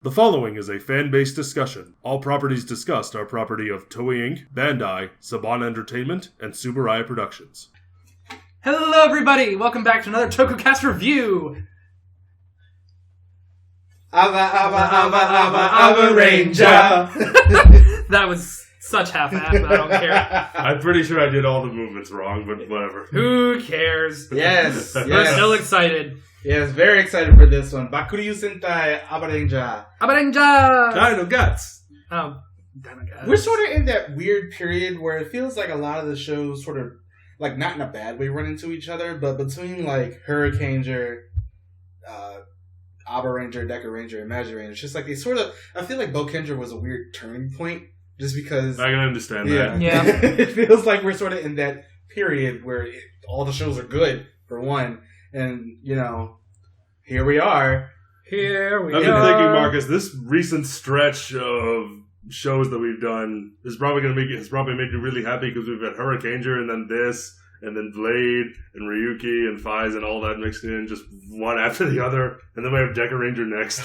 The following is a fan-based discussion. All properties discussed are property of Toei Inc., Bandai, Saban Entertainment, and Subaraya Productions. Hello everybody! Welcome back to another Tokucast Review! Abaranger! That was such half-assed, I don't care. I'm pretty sure I did all the movements wrong, but whatever. Who cares? Yes, We're still excited. Yes, very excited for this one. Bakuryuu Sentai Abaranger. Abaranger! Dino Guts! Oh, damn it, guys. We're sort of in that weird period where it feels like a lot of the shows sort of, like, not in a bad way run into each other, but between, like, Hurricaneger, Abaranger, Dekaranger, and Magiranger, it's just like they sort of, I feel like Bokenger was a weird turning point, just because... I can understand that. Yeah. It feels like we're sort of in that period where all the shows are good, for one, and, you know, here we are. Here we I've are. been thinking, Marcus, this recent stretch of shows that we've done is probably going to make you really happy because we've got Hurricaneger and then this, and then Blade and Ryuki and Fies and all that mixed in, just one after the other, and then we have Dekaranger next.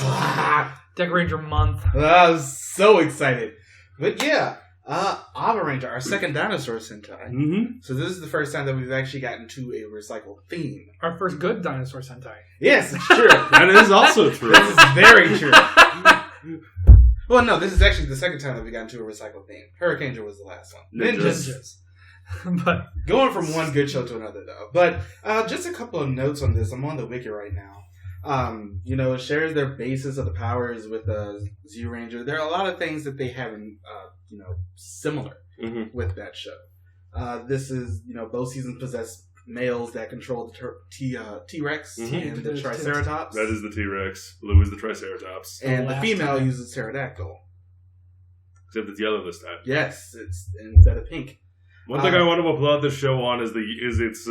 Dekaranger month. I was so excited. But yeah, Abaranger, our second Dinosaur Sentai. Mm-hmm. So this is the first time that we've actually gotten to a recycled theme. Our first good Dinosaur Sentai. Yes, it's true. That is also true. This is very true. Well, no, this is actually the second time that we got into a recycled theme. Hurricaneger was the last one. Ninjas. But Going from one good show to another, though. But just a couple of notes on this. I'm on the wiki right now. You know, it shares their basis of the powers with Z-Ranger. There are a lot of things that they have, you know, similar with that show. This is, you know, both seasons possess males that control the T-Rex and the Triceratops. That is the T-Rex. Blue is the Triceratops. And the female uses pterodactyl. Except it's yellow this time. Yes, it's instead of pink. One thing I want to applaud this show on is its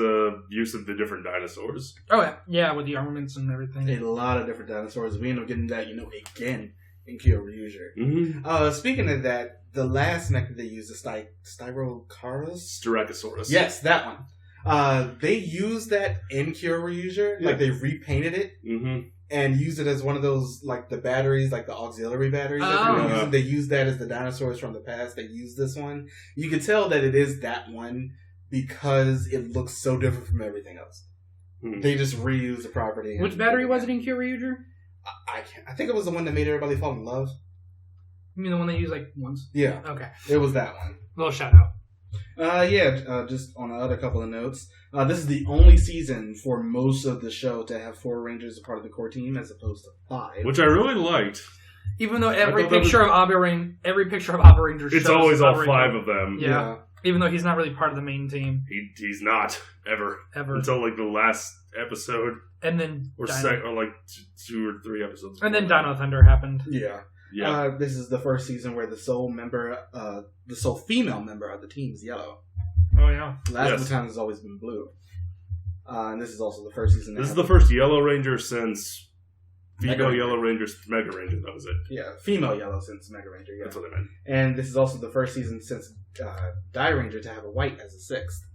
use of the different dinosaurs. oh yeah, with the armaments and everything. A lot of different dinosaurs. We end up getting that, you know, again in Kyoryuger. Mm-hmm. Speaking of that, the last mech that they used is Styrocarus? Styracosaurus. Yes, that one. They used that in Kyoryuger. Yeah. Like, they repainted it and used it as one of those, like, the batteries, like the auxiliary batteries that they were using. They used that as the dinosaurs from the past. They used this one. You can tell that it is that one because it looks so different from everything else. They just reused the property. Which battery was it in Kyoryuger? I think it was the one that made everybody fall in love. You mean the one they used like once? Yeah. Okay. It was that one. Little shout out. Just on another couple of notes. This is the only season for most of the show to have 4 Rangers a part of the core team as opposed to 5. Which I really liked. Even though every picture of Abaranger shows it's always all Abaranger. 5 of them. Yeah. Even though he's not really part of the main team. He's not ever until like the last episode, and then or like 2 or 3 episodes. And then Dino Thunder happened. Yeah. This is the first season where the sole female member of the team is yellow. Oh yeah. Last couple times has always been blue. And this is also the first season. This is the first Yellow Ranger since female Yellow Ranger, Mega Ranger. That was it. Yeah, female Yellow since Mega Ranger. Yeah, that's what I meant. And this is also the first season since Die Ranger to have a white as a 6th.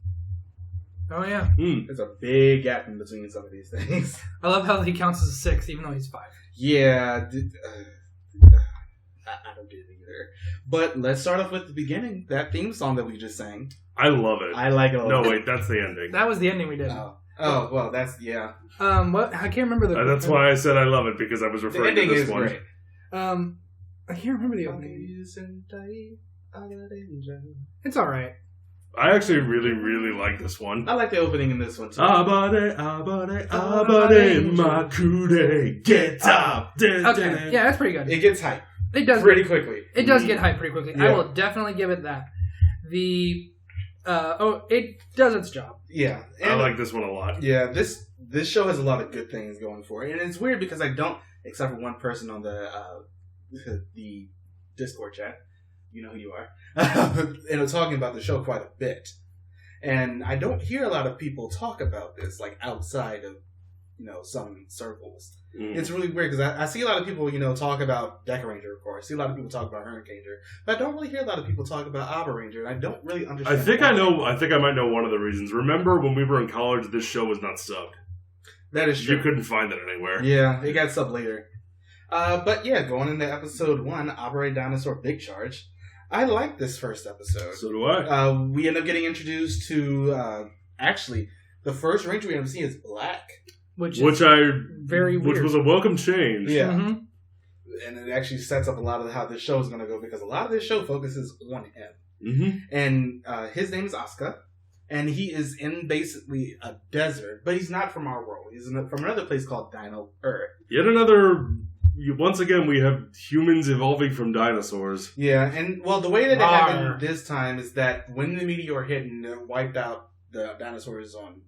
Oh yeah. There's a big gap in between some of these things. I love how he counts as a 6th even though he's 5. Yeah. I don't get it either. But let's start off with the beginning. That theme song that we just sang. I love it. I like it a lot. No, wait, that's the ending. That was the ending we did. Oh, well, that's, yeah. What? I can't remember the... that's why I said I love it, because I was referring to this one. Great. I can't remember the opening. It's alright. I actually really, really like this one. I like the opening in this one, too. Abare, makure, get up. Okay, yeah, that's pretty good. It gets hype. It does pretty quickly. It does get hyped pretty quickly. Yeah. I will definitely give it that. It does its job. Yeah. I like this one a lot. Yeah, this show has a lot of good things going for it. And it's weird because I don't, except for one person on the Discord chat, you know who you are, and I'm talking about the show quite a bit. And I don't hear a lot of people talk about this, like, outside of, you know, some circles. It's really weird because I see a lot of people, you know, talk about Dekaranger, of course. I see a lot of people talk about Hurricaneger, but I don't really hear a lot of people talk about Abaranger, and I don't really understand. I think I might know one of the reasons. Remember when we were in college, this show was not subbed. That is true. You couldn't find it anywhere. Yeah, it got subbed later. But yeah, going into episode 1, Operate Dinosaur Big Charge. I like this first episode. So do I. We end up getting introduced to, actually, the first ranger we end up seeing is black. Which was a welcome change. Yeah. Mm-hmm. And it actually sets up a lot of how this show is going to go, because a lot of this show focuses on him. Mm-hmm. And his name is Asuka, and he is in basically a desert, but he's not from our world. He's from another place called Dino Earth. Yet another. Once again, we have humans evolving from dinosaurs. Yeah, and well, the way that it happened this time is that when the meteor hit and wiped out the dinosaurs on,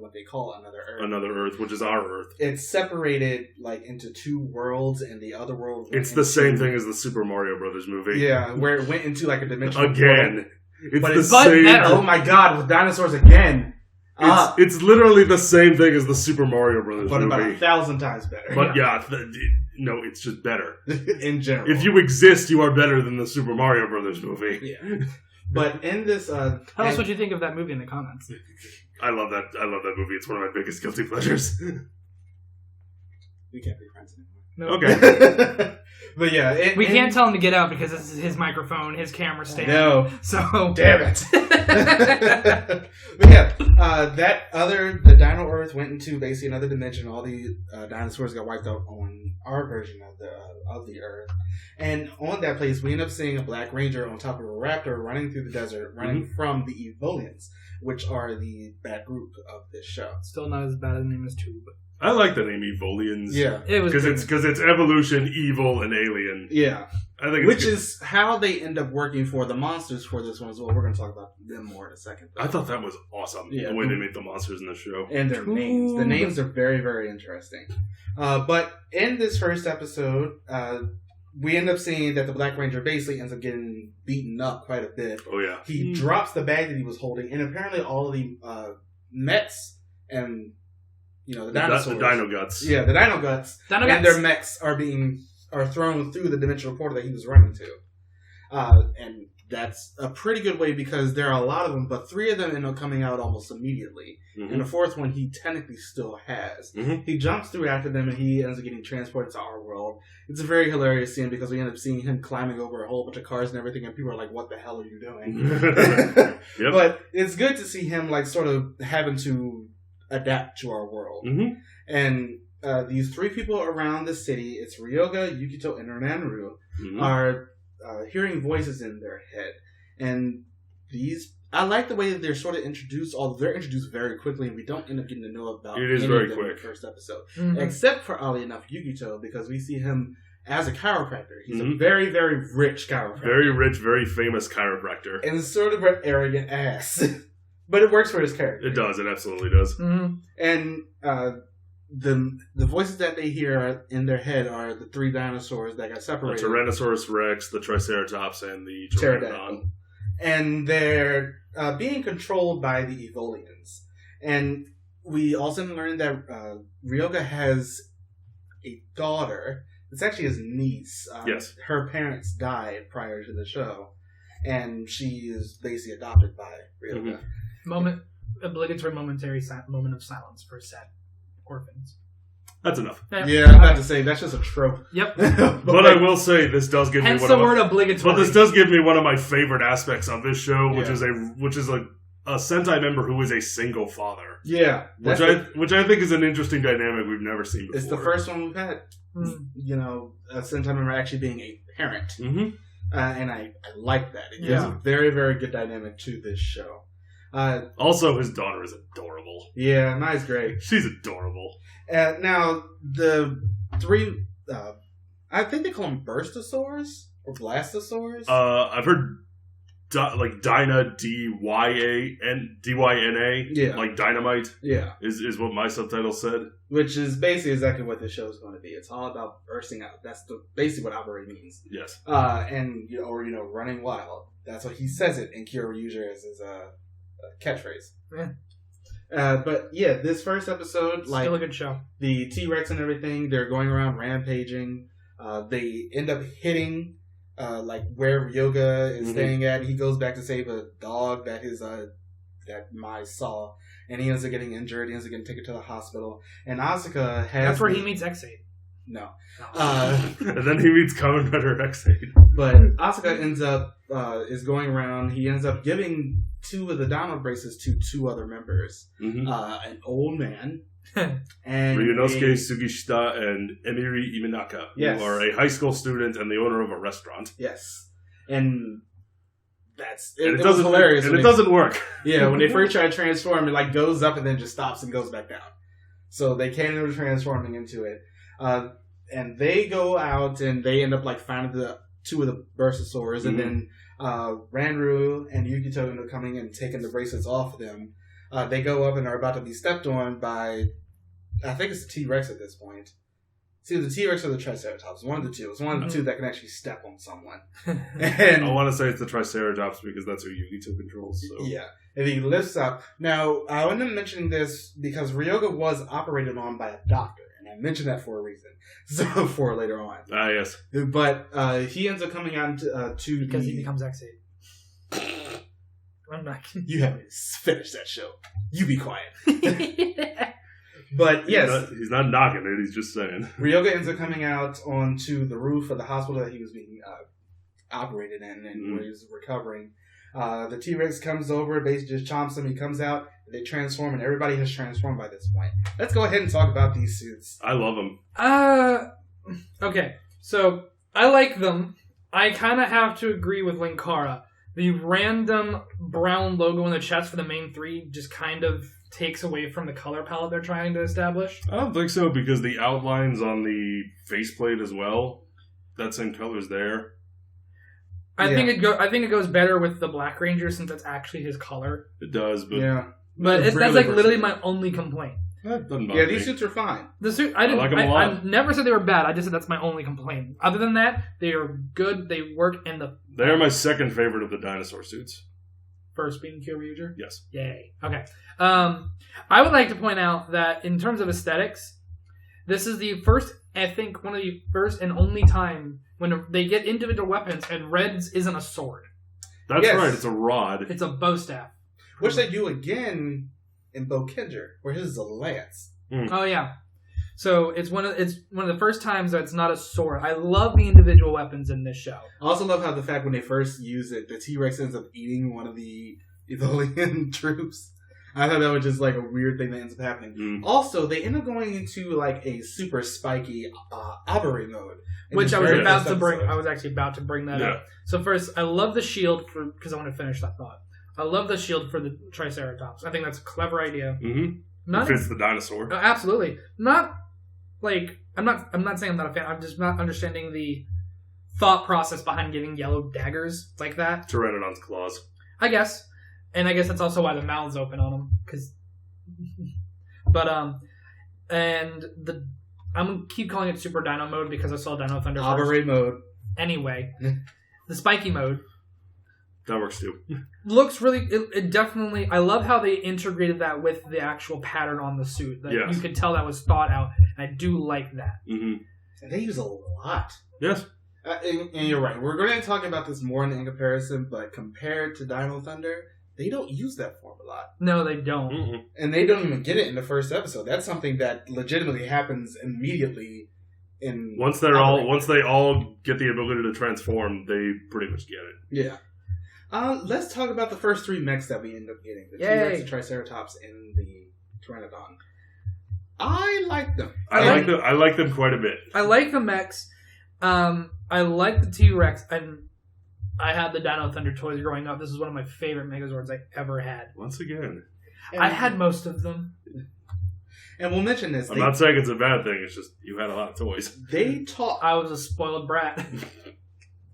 what they call another Earth. Another Earth, which is our Earth. It's separated into 2 worlds, and the other world. It's the same thing as the Super Mario Brothers movie. Yeah, where it went into a dimension again. It's but the it's same. Oh my god, with dinosaurs again. It's literally the same thing as the Super Mario Brothers but movie. But about 1,000 times better. But no, it's just better. In general. If you exist, you are better than the Super Mario Brothers movie. Yeah. But in this... Tell us what you think of that movie in the comments. I love that movie. It's one of my biggest guilty pleasures. We can't be friends anymore. No. Okay. But yeah... we can't tell him to get out because this is his microphone, his camera stand. No. So... Damn it. But yeah, the Dino Earth went into basically another dimension. All the dinosaurs got wiped out on our version of the Earth. And on that place, we end up seeing a Black Ranger on top of a raptor running through the desert, running from the Evolians, which are the bad group of this show. Still not as bad a name as Tube. I like the name Evolians. Yeah, it was because it's evolution, evil, and alien. Yeah, I think which is how they end up working for the monsters for this one as well. We're going to talk about them more in a second. I thought that was awesome. Yeah, the way they made the monsters in the show and their names. The names are very, very interesting. But in this first episode, we end up seeing that the Black Ranger basically ends up getting beaten up quite a bit. Oh yeah, he drops the bag that he was holding, and apparently all of the mechs and the dinosaurs, the Dino Guts. Yeah, the Dino Guts and their mechs are thrown through the dimensional portal that he was running to. And that's a pretty good way because there are a lot of them, but 3 of them end up coming out almost immediately. Mm-hmm. And the 4th one he technically still has. Mm-hmm. He jumps through after them and he ends up getting transported to our world. It's a very hilarious scene because we end up seeing him climbing over a whole bunch of cars and everything, and people are like, what the hell are you doing? Yep. But it's good to see him sort of having to adapt to our world. Mm-hmm. And these 3 people around the city, it's Ryoga, Yukito, and Ranru, are hearing voices in their head. And I like the way that they're sort of introduced, although they're introduced very quickly and we don't end up getting to know about it is any very of them quick. in the first episode. Mm-hmm. Except for, oddly enough, Yukito, because we see him as a chiropractor. He's a very, very rich chiropractor. Very rich, very famous chiropractor. And sort of an arrogant ass. But it works for his character. It does. It absolutely does. Mm-hmm. And the voices that they hear in their head are the 3 dinosaurs that got separated. The Tyrannosaurus Rex, the Triceratops, and the Pteranodon. And they're being controlled by the Evolians. And we also learned that Ryoga has a daughter. It's actually his niece. Yes. Her parents died prior to the show. And she is basically adopted by Ryoga. Mm-hmm. Obligatory moment of silence for sad orphans. That's enough. Yeah, I'm about to say that's just a trope. Yep. But I will say this does give me one of word obligatory. But this does give me one of my favorite aspects of this show, which is a Sentai member who is a single father. Yeah, which I think is an interesting dynamic we've never seen before. It's the first one we've had. A Sentai member actually being a parent, and I like that. It gives a very, very good dynamic to this show. Also, his daughter is adorable. Yeah, Mai's great. She's adorable. Now, the 3, I think they call them Burstosaurs or Blastosaurs. I've heard Dyna, D-Y-N-A, like dynamite. Yeah, is what my subtitle said. Which is basically exactly what this show is going to be. It's all about bursting out. That's basically what Abaranger means. Yes. And running wild. That's what he says it in Kyoryuger as his catchphrase. Yeah. But yeah, this first episode, still a good show. The T-Rex and everything, they're going around rampaging. They end up hitting where Ryoga is staying at. He goes back to save a dog that that Mai saw, and he ends up getting injured. He ends up getting taken to the hospital. And Asuka has... That's where he meets X8. No. And then he meets Kamen Rider X8. But Asuka ends up is going around. He ends up giving 2 of the Dino bracelets to 2 other members. Mm-hmm. An old man and Ryunosuke Sugishita and Emiri Imanaka, yes. who are a high school student and the owner of a restaurant. Yes, and it was hilarious. And it doesn't work. Yeah, when they first try to transform, it like goes up and then just stops and goes back down. So they can't end up transforming into it. And they go out and they end up like finding the 2 of the Bursasaurs, and then Ranru and Yukito end up coming and taking the bracelets off of them. They go up and are about to be stepped on by, I think it's the T-Rex at this point. It's either the T-Rex or the Triceratops. One of the 2. It's one of the 2 that can actually step on someone. And I want to say it's the Triceratops because that's who Yukito controls. So. Yeah. And he lifts up. Now, I want to mention this because Ryoga was operated on by a doctor. And I mentioned that for a reason. So, for later on. Ah, yes. But he ends up coming out to because he becomes X8. I'm not kidding. You haven't finished that show. You be quiet. But yes. He's not knocking it, he's just saying. Ryoga ends up coming out onto the roof of the hospital that he was being operated in and where he was recovering. The T-Rex comes over, basically just chomps him, he comes out, they transform, and everybody has transformed by this point. Let's go ahead and talk about these suits. I love them. Okay, so I like them. I kind of have to agree with Linkara. The random brown logo on the chest for the main 3 just kind of takes away from the color palette they're trying to establish. I don't think so, because the outlines on the faceplate as well, that same color's there. I think it goes better with the Black Ranger since that's actually his color. It does, but but really that's like literally my only complaint. That doesn't bother me. These suits are fine. The suit, I like them a lot. I never said they were bad. I just said that's my only complaint. Other than that, they are good. They work in the. They are my second favorite of the dinosaur suits. First being Kyoryuger? Yes. Yay. Okay. I would like to point out that in terms of aesthetics, this is the first, I think, one of the first and only time when they get individual weapons and Red's isn't a sword. That's right. It's a rod. It's a bow staff. Which they do again in Bokenger, where his is a lance. Oh yeah. So it's one of the first times that it's not a sword. I love the individual weapons in this show. I also love how the fact when they first use it, the T-Rex ends up eating one of the Etholian troops. I thought that was just like a weird thing that ends up happening. Also, they end up going into like a super spiky Abaranger mode, which I was actually about to bring that up. So first, I love the shield because I want to finish that thought. I love the shield for the Triceratops. I think that's a clever idea. Mm-hmm. It fits the dinosaur. Absolutely. Not like I'm not saying I'm not a fan. I'm just not understanding the thought process behind giving yellow daggers like that. Pteranodon's claws. I guess. And I guess that's also why the mouth's open on them. And I'm going to keep calling it Super Dino mode because I saw Dino Thunder first. Abaranger mode. Anyway. The spiky mode. That works too. Looks really, it definitely, I love how they integrated that with the actual pattern on the suit. Like, you could tell that was thought out, and I do like that. Mm-hmm. And they use a lot. Yes. And you're right. We're going to talk about this more in comparison, but compared to Dino Thunder, they don't use that form a lot. No, they don't. Mm-mm. And they don't even get it in the first episode. That's something that legitimately happens immediately. Once they all get the ability to transform, they pretty much get it. Yeah. Let's talk about the first 3 mechs that we end up getting. The T-Rex, the Triceratops, and the Pteranodon. I like them. I like them quite a bit. I like the mechs. I like the T-Rex, and I had the Dino Thunder toys growing up. This is one of my favorite Megazords I ever had. Once again. I had most of them. And we'll mention this. I'm not saying it's a bad thing. It's just you had a lot of toys. They talk. I was a spoiled brat.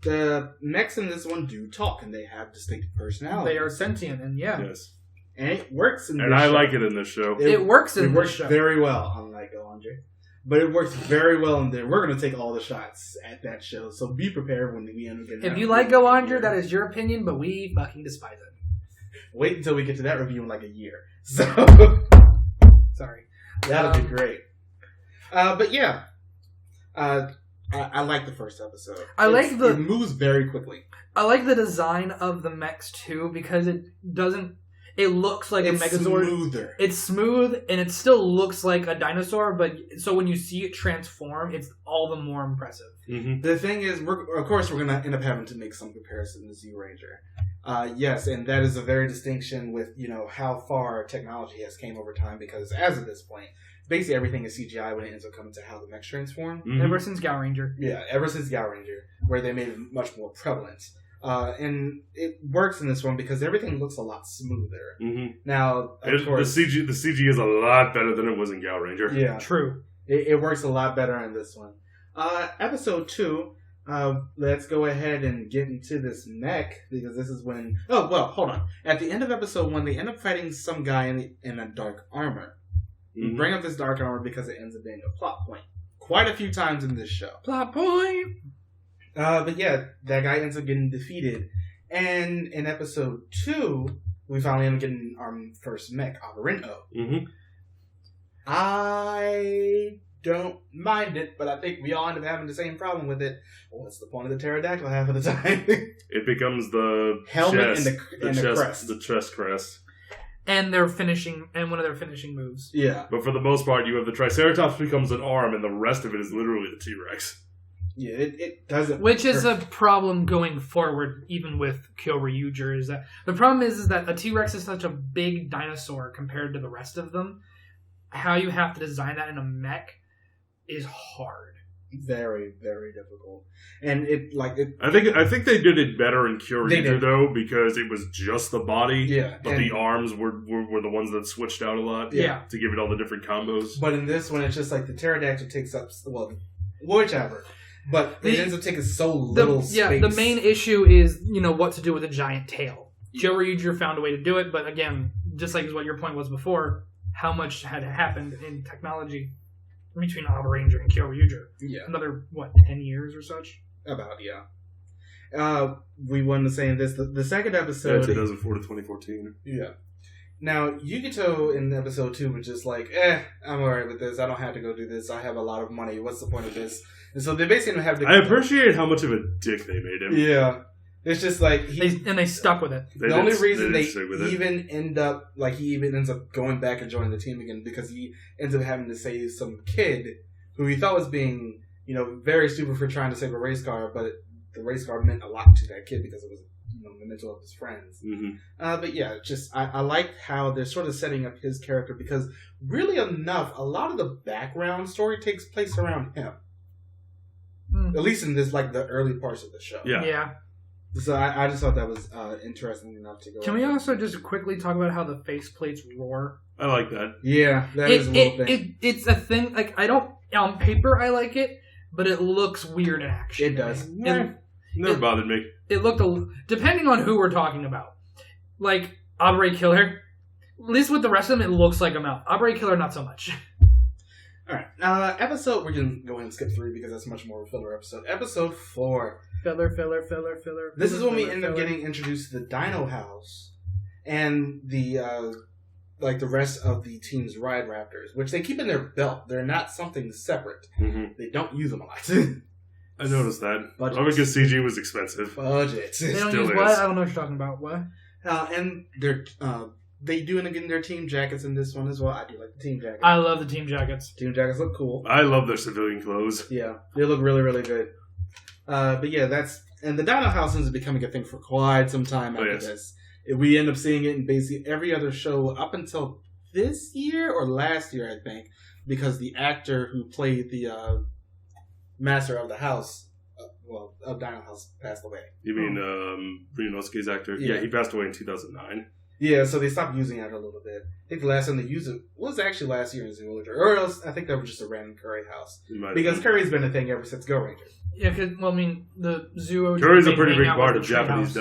The mechs in this one do talk, and they have distinct personalities. They are sentient, and Yes. And it works in this show. And I like it in this show. It works in this show. Very well, unlike Abaranger. But it works very well in there. We're going to take all the shots at that show, so be prepared when we end up getting. If you like Abaranger, that is your opinion, but we fucking despise it. Wait until we get to that review in like a year. So, sorry, that'll be great. But yeah, I like the first episode. It moves very quickly. I like the design of the mechs too because it it looks like it's a Megazord. smoother. It's smooth, and it still looks like a dinosaur, but so when you see it transform, it's all the more impressive. Mm-hmm. The thing is, of course, we're going to end up having to make some comparison to Zyuranger. Yes, and that is a very distinction with, how far technology has came over time, because as of this point, basically everything is CGI when it ends up coming to how the mechs transform. Mm-hmm. Ever since Gaoranger. Yeah, ever since Gaoranger, where they made it much more prevalent. And it works in this one because everything looks a lot smoother. Mm-hmm. Now, of course, the CG is a lot better than it was in Gaoranger. Yeah, True. It works a lot better in this one. Episode 2, let's go ahead and get into this mech, because this is when... Oh, well, hold on. At the end of episode 1, they end up fighting some guy in a dark armor. We bring up this dark armor because it ends up being a plot point quite a few times in this show. Plot point! But yeah, that guy ends up getting defeated. And in episode 2, we finally end up getting our first mech, Abaranger. Mm-hmm. I don't mind it, but I think we all end up having the same problem with it. What's the point of the pterodactyl half of the time? It becomes the helmet chest, and the crest. The chest crest. And one of their finishing moves. Yeah. But for the most part, you have the Triceratops becomes an arm, and the rest of it is literally the T-Rex. Yeah, it doesn't... Which is a problem going forward, even with Kyoryuger, is that... The problem is that a T-Rex is such a big dinosaur compared to the rest of them. How you have to design that in a mech is hard. Very, very difficult. And I think they did it better in Kyoryuger, though, because it was just the body. Yeah. But the arms were the ones that switched out a lot. Yeah. To give it all the different combos. But in this one, it's just like the pterodactyl takes up... Well, whichever. But it ends up taking so little space. Yeah, the main issue is, what to do with a giant tail. Kyoryuger found a way to do it, but again, just like what your point was before, how much had happened in technology between Abaranger and Kyoryuger? Yeah. Another, 10 years or such? About, yeah. We wanted to say in this, the second episode... Yeah, 2004 to 2014. Yeah. Now, Yukito in episode 2 was just like, I'm alright with this. I don't have to go do this. I have a lot of money. What's the point of this? And so they basically have to... I appreciate how much of a dick they made him. Yeah. It's just like... they stuck with it. The only reason they even end up... Like, he even ends up going back and joining the team again because he ends up having to save some kid who he thought was being, very stupid for trying to save a race car, but the race car meant a lot to that kid because it was, the mental of his friends. Mm-hmm. But yeah, just I like how they're sort of setting up his character because really enough, a lot of the background story takes place around him. At least in this, the early parts of the show. Yeah. So I just thought that was interesting enough to go. Can we also just quickly talk about how the faceplates roar? I like that. Yeah, that is a little thing. It's a thing. On paper, I like it, but it looks weird in action. It does. Never bothered me. It looked depending on who we're talking about. Like Abaranger Killer, at least with the rest of them, it looks like a mouth. Abaranger Killer, not so much. All right, episode. We're gonna go ahead and skip 3 because that's much more of a filler episode. Episode 4. Filler. This is when we end up getting introduced to the Dino House and the the rest of the team's ride raptors, which they keep in their belt. They're not something separate. Mm-hmm. They don't use them a lot. I noticed that. Budget. Probably because CG was expensive. Budget. They don't Still use is. what? I don't know what you're talking about. What? And they do end up getting their team jackets in this one as well. I do like the team jackets. I love the team jackets. Team jackets look cool. I love their civilian clothes. Yeah, they look really, really good. But yeah, and the Dino House is becoming a thing for quite some time after this. We end up seeing it in basically every other show up until this year or last year, I think, because the actor who played the master of the house, of Dino House, passed away. You mean Ryunosuke's actor? Yeah, he passed away in 2009. Yeah, so they stopped using it a little bit. I think the last time they used it was actually last year in Zoology, or else I think that was just a random Curry house. Because Curry's been a thing ever since Go Ranger. Yeah, the zoo. Curry's a pretty big part of Japanese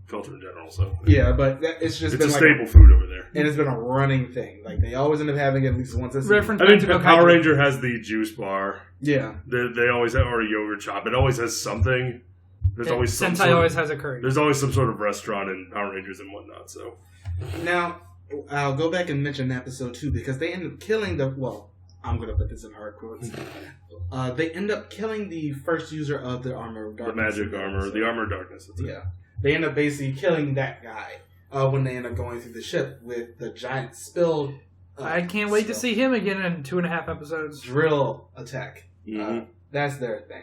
culture in general. So yeah, but it's just been a staple food over there, and it's been a running thing. They always end up having it at least once a season. I mean, Power Ranger has the juice bar. Yeah, they always have, or a yogurt shop. It always has something. There's always some Sentai always has a curry. There's always some sort of restaurant in Power Rangers and whatnot. So now I'll go back and mention episode 2 because they end up killing I'm going to put this in hard quotes. They end up killing the first user of the Armor of Darkness. The magic armor, the Armor of Darkness. Yeah. They end up basically killing that guy. when they end up going through the ship with the giant spill. I can't wait to see him again in 2.5 episodes. Drill attack. Mm-hmm. That's their thing.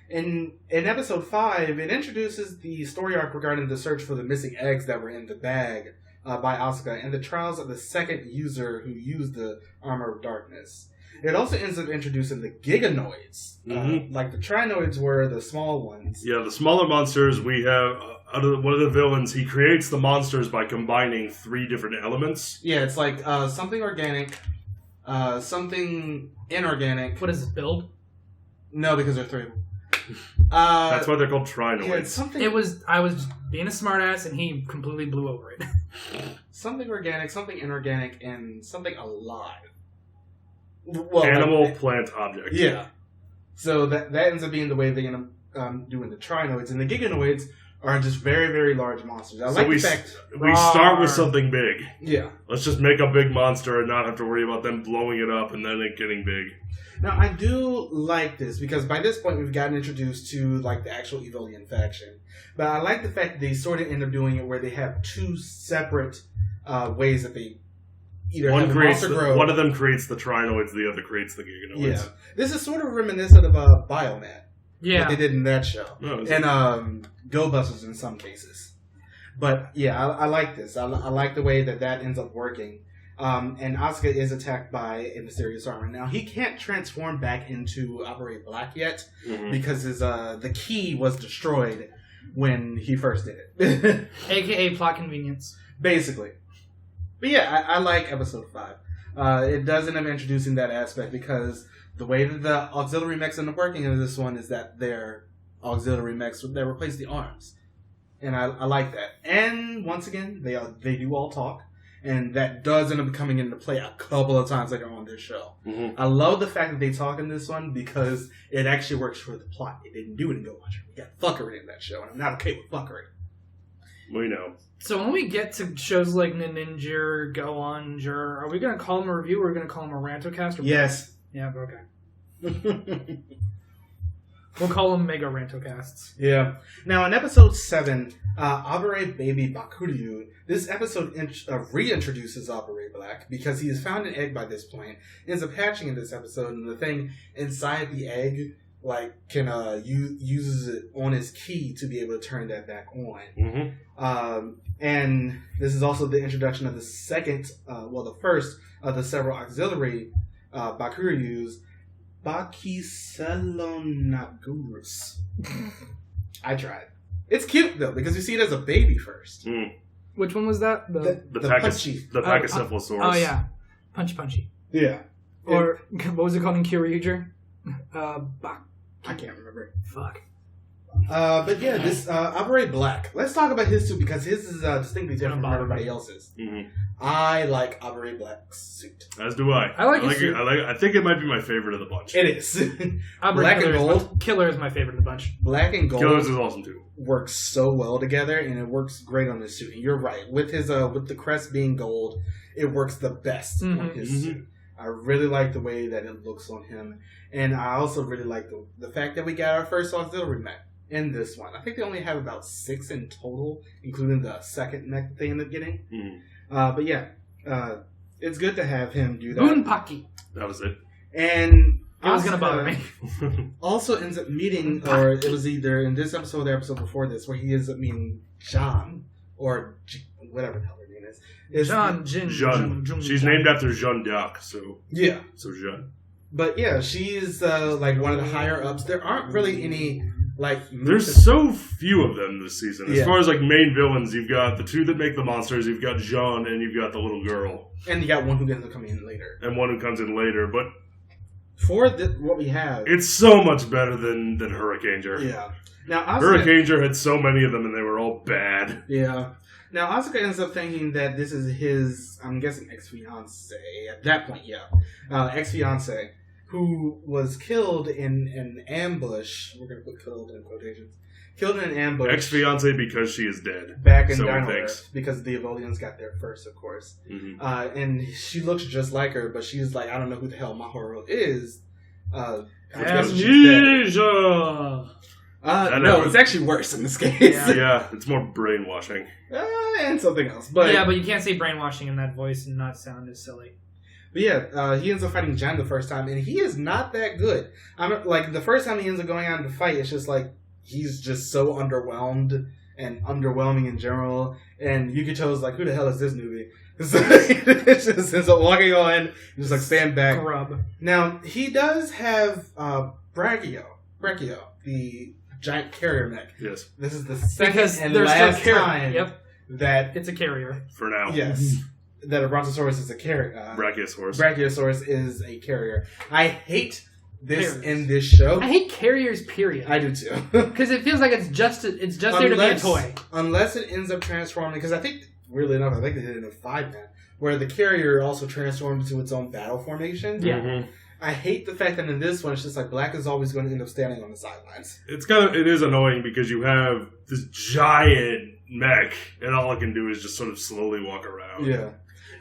In episode 5, it introduces the story arc regarding the search for the missing eggs that were in the bag by Asuka and the trials of the second user who used the Armor of Darkness. It also ends up introducing the Giganoids. Like the Trinoids were the small ones. Yeah, the smaller monsters we have... one of the villains, he creates the monsters by combining 3 different elements. Yeah, it's like something organic, something inorganic. What is this, build? No, because there are 3 of them. That's why they're called Trinoids. Yeah, it's something. I was being a smartass, and he completely blew over it. Something organic, something inorganic, and something alive. Well, animal, plant, object. Yeah. So that ends up being the way they end up doing the Trinoids, and the Giganoids are just very, very large monsters. I like the fact we start with something big. Yeah. Let's just make a big monster and not have to worry about them blowing it up and then it getting big. Now, I do like this, because by this point we've gotten introduced to, like, the actual Evolian faction. But I like the fact that they sort of end up doing it where they have 2 separate ways that they either have the monster grow. One of them creates the Trinoids, the other creates the Giganoids. Yeah. This is sort of reminiscent of Biomat. Yeah. What they did in that show. Oh, and Go Busters in some cases. But, yeah, I like this. I like the way that ends up working. And Asuka is attacked by a mysterious armor. Now, he can't transform back into Abaranger Black yet, because his the key was destroyed when he first did it. AKA plot convenience. Basically. But yeah, I like episode 5. It does end up introducing that aspect, because the way that the auxiliary mechs end up working in this one is that they're auxiliary mechs that replace the arms. And I like that. And once again, they do all talk. And that does end up coming into play a couple of times later on this show. I love the fact that they talk in this one, because it actually works for the plot. It didn't do it in Go Watcher. We got fuckery in that show, and I'm not okay with fuckery. We know. So when we get to shows like Ninja, Go On, are we going to call them a review, or are we going to call them a Rantocast? Yes. Yeah, okay. We'll call them Mega Rantocasts. Yeah. Now, in episode 7, Abaranger Baby Bakuryuu, this episode reintroduces Abaranger Black, because he has found an egg by this point, ends up hatching in this episode, and the thing inside the egg, like, can uses it on his key to be able to turn that back on. And this is also the introduction of the the first of the several auxiliary Bakuryuus, Bakiselonagurus. I tried. It's cute, though, because you see it as a baby first. Which one was that? The punchy. The Pachycephalosaurus. Oh, yeah. Punchy. Yeah. Or, what was it called in Kyoryuger? I can't remember. Fuck. But yeah, this Abaranger Black. Let's talk about his suit, because his is distinctly different from everybody else's. I like Abaranger Black's suit. As do I. I like his suit. I think it might be my favorite of the bunch. It is. Black and gold. Killer is my favorite of the bunch. Black and gold. Killer's is awesome too. Works so well together, and it works great on his suit. And you're right. With his with the crest being gold, it works the best on his suit. I really like the way that it looks on him. And I also really like the fact that we got our first auxiliary mech in this one. I think they only have about 6 in total, including the second mech that they end up getting. But yeah, it's good to have him do that. Boonpaki. That was it. And it was going to bother me. Also ends up meeting, or it was either in this episode or the episode before this, where he ends up meeting John, or whatever the hell her name is. Jeanne. She's named after Jeanne d'Arc, so... Yeah. So Jeanne. But yeah, she's like one of the higher ups. There aren't really any, like... There's so few of them this season. As far as like main villains, you've got the 2 that make the monsters, you've got Jeanne, and you've got the little girl. And you got one who ends up coming in later. And one who comes in later, but... For what we have... It's so much better than Hurricaneger. Yeah. Now, Hurricaneger had so many of them, and they were all bad. Yeah. Now, Asuka ends up thinking that this is his, I'm guessing, ex-fiancé. At that point, yeah. Ex-fiancé, who was killed in an ambush. We're going to put killed in quotations. Killed in an ambush. Ex-fiancé because she is dead. Back in Dinosaur, because the Evolians got there first, of course. And she looks just like her, but she's like, I don't know who the hell Mahoro is. Amnesia! No, it's actually worse in this case. Yeah, it's more brainwashing. And something else. But yeah, but you can't say brainwashing in that voice and not sound as silly. But yeah, he ends up fighting Jan the first time, and he is not that good. Like, the first time he ends up going out to fight, it's just like, he's just so underwhelmed and underwhelming in general. And Yukito's like, who the hell is this newbie? So it just ends up walking on and just like stand back. Grub. Now, he does have Brachio, the giant carrier mech. Yes. This is the second Because and they're last still time that it's a carrier. For now. yes, that a Brontosaurus is a carrier. Brachiosaurus is a carrier. I hate this Carriers. in this show. I hate carriers, period. I do too. Because it feels like it's just there to be a toy. Unless it ends up transforming, because I think, weirdly enough, I think they did it in 5-man, where the carrier also transformed into its own battle formation. Yeah. Mm-hmm. I hate the fact that in this one, it's just like Black is always going to end up standing on the sidelines. It is annoying because you have this giant mech, and all it can do is just sort of slowly walk around. Yeah.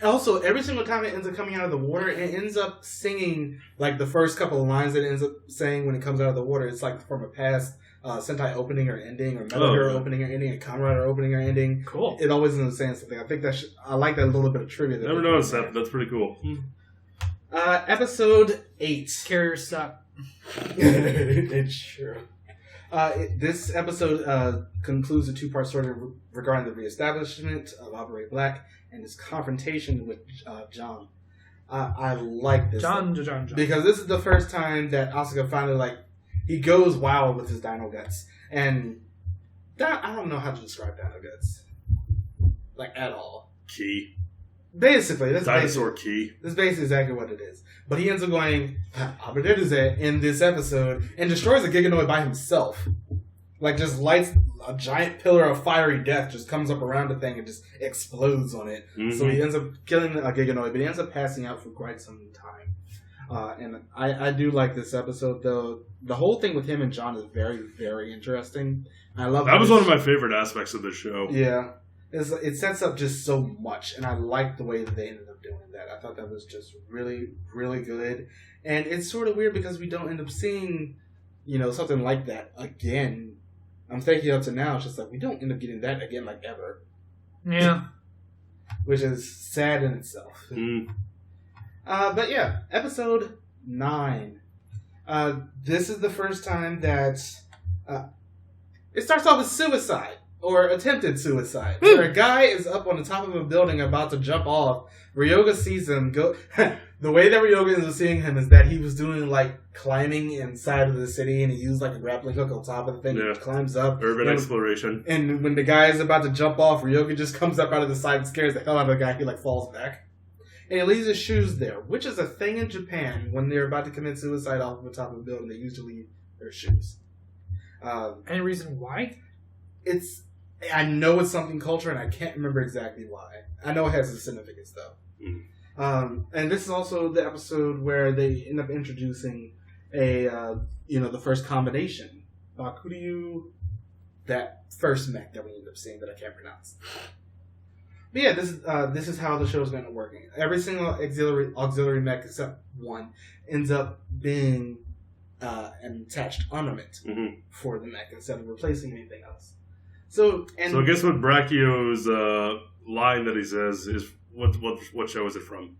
Also, every single time it ends up coming out of the water, it ends up singing, like, the first couple of lines it ends up saying when it comes out of the water. It's like from a past Sentai opening or ending, or Metal Hero opening or ending, a Kamen Rider opening or ending. Cool. It always ends up saying something. I think I like that little bit of trivia. Never noticed that, but that's pretty cool. Episode 8. Carriers suck. It's true. This episode concludes a 2-part story regarding the reestablishment of Abaranger Black and his confrontation with John. I like this. John. Because this is the first time that Asuka finally, he goes wild with his dino guts. And I don't know how to describe dino guts. At all. Key. Basically, that's Dinosaur key. That's basically exactly what it is. But he ends up going Abaranger in this episode and destroys a Giganoid by himself. Just lights a giant pillar of fiery death, just comes up around the thing and just explodes on it. Mm-hmm. So he ends up killing a Giganoid, but he ends up passing out for quite some time. And I do like this episode, though. The whole thing with him and John is very, very interesting. I love that. Was one of my favorite aspects of the show. Yeah. It sets up just so much, and I like the way that they ended up doing that. I thought that was just really, really good. And it's sort of weird because we don't end up seeing, something like that again. I'm thinking up to now, it's just we don't end up getting that again, ever. Yeah. Which is sad in itself. But yeah, episode 9. This is the first time that it starts off with suicide. Or attempted suicide. Where a guy is up on the top of a building about to jump off. Ryoga sees him go. The way that Ryoga is seeing him is that he was doing climbing inside of the city, and he used a grappling hook on top of the thing. Yeah. He climbs up. Urban exploration. And when the guy is about to jump off, Ryoga just comes up out of the side and scares the hell out of the guy. He falls back. And he leaves his shoes there, which is a thing in Japan. When they're about to commit suicide off of the top of a building, they usually leave their shoes. Any reason why? I know it's something culture, and I can't remember exactly why. I know it has a significance, though. And this is also the episode where they end up introducing the first combination. Bakuryuu, that first mech that we end up seeing that I can't pronounce. But yeah, this is how the show is going to work. Every single auxiliary mech except one ends up being an attached armament for the mech instead of replacing anything else. So I guess what Brachio's line that he says is what show is it from?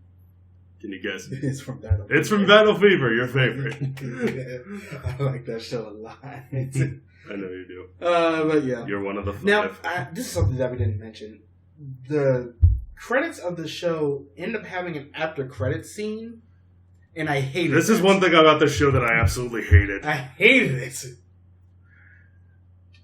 Can you guess? It's from Battle Fever. It's from Battle Fever, your favorite. Yeah, I like that show a lot. I know you do. But yeah, you're one of the 5. Now, this is something that we didn't mention. The credits of the show end up having an after credits scene, and I hated it. This is one thing about the show that I absolutely hated. I hated it.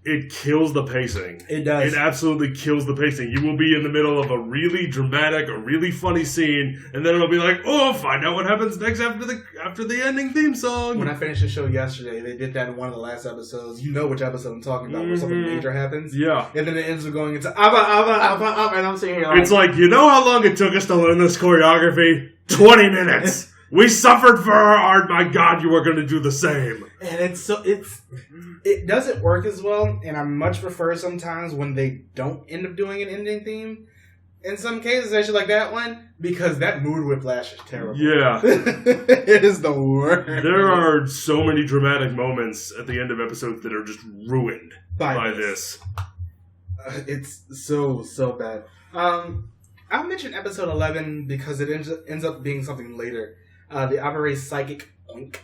It kills the pacing. It does. It absolutely kills the pacing. You will be in the middle of a really dramatic, a really funny scene, and then it'll be find out what happens next after the ending theme song. When I finished the show yesterday, they did that in one of the last episodes. You know which episode I'm talking about, where something major happens. Yeah. And then it ends up going into Abba, and I'm sitting here it's you know how long it took us to learn this choreography? 20 minutes. We suffered for our art. My God, you are going to do the same. And it doesn't work as well, and I much prefer sometimes when they don't end up doing an ending theme. in some cases, I should like that one because that mood whiplash is terrible. Yeah. It is the worst. There are so many dramatic moments at the end of episodes that are just ruined by this. It's so bad. I'll mention episode 11 because it ends up being something later. The Abaranger Psychic Oink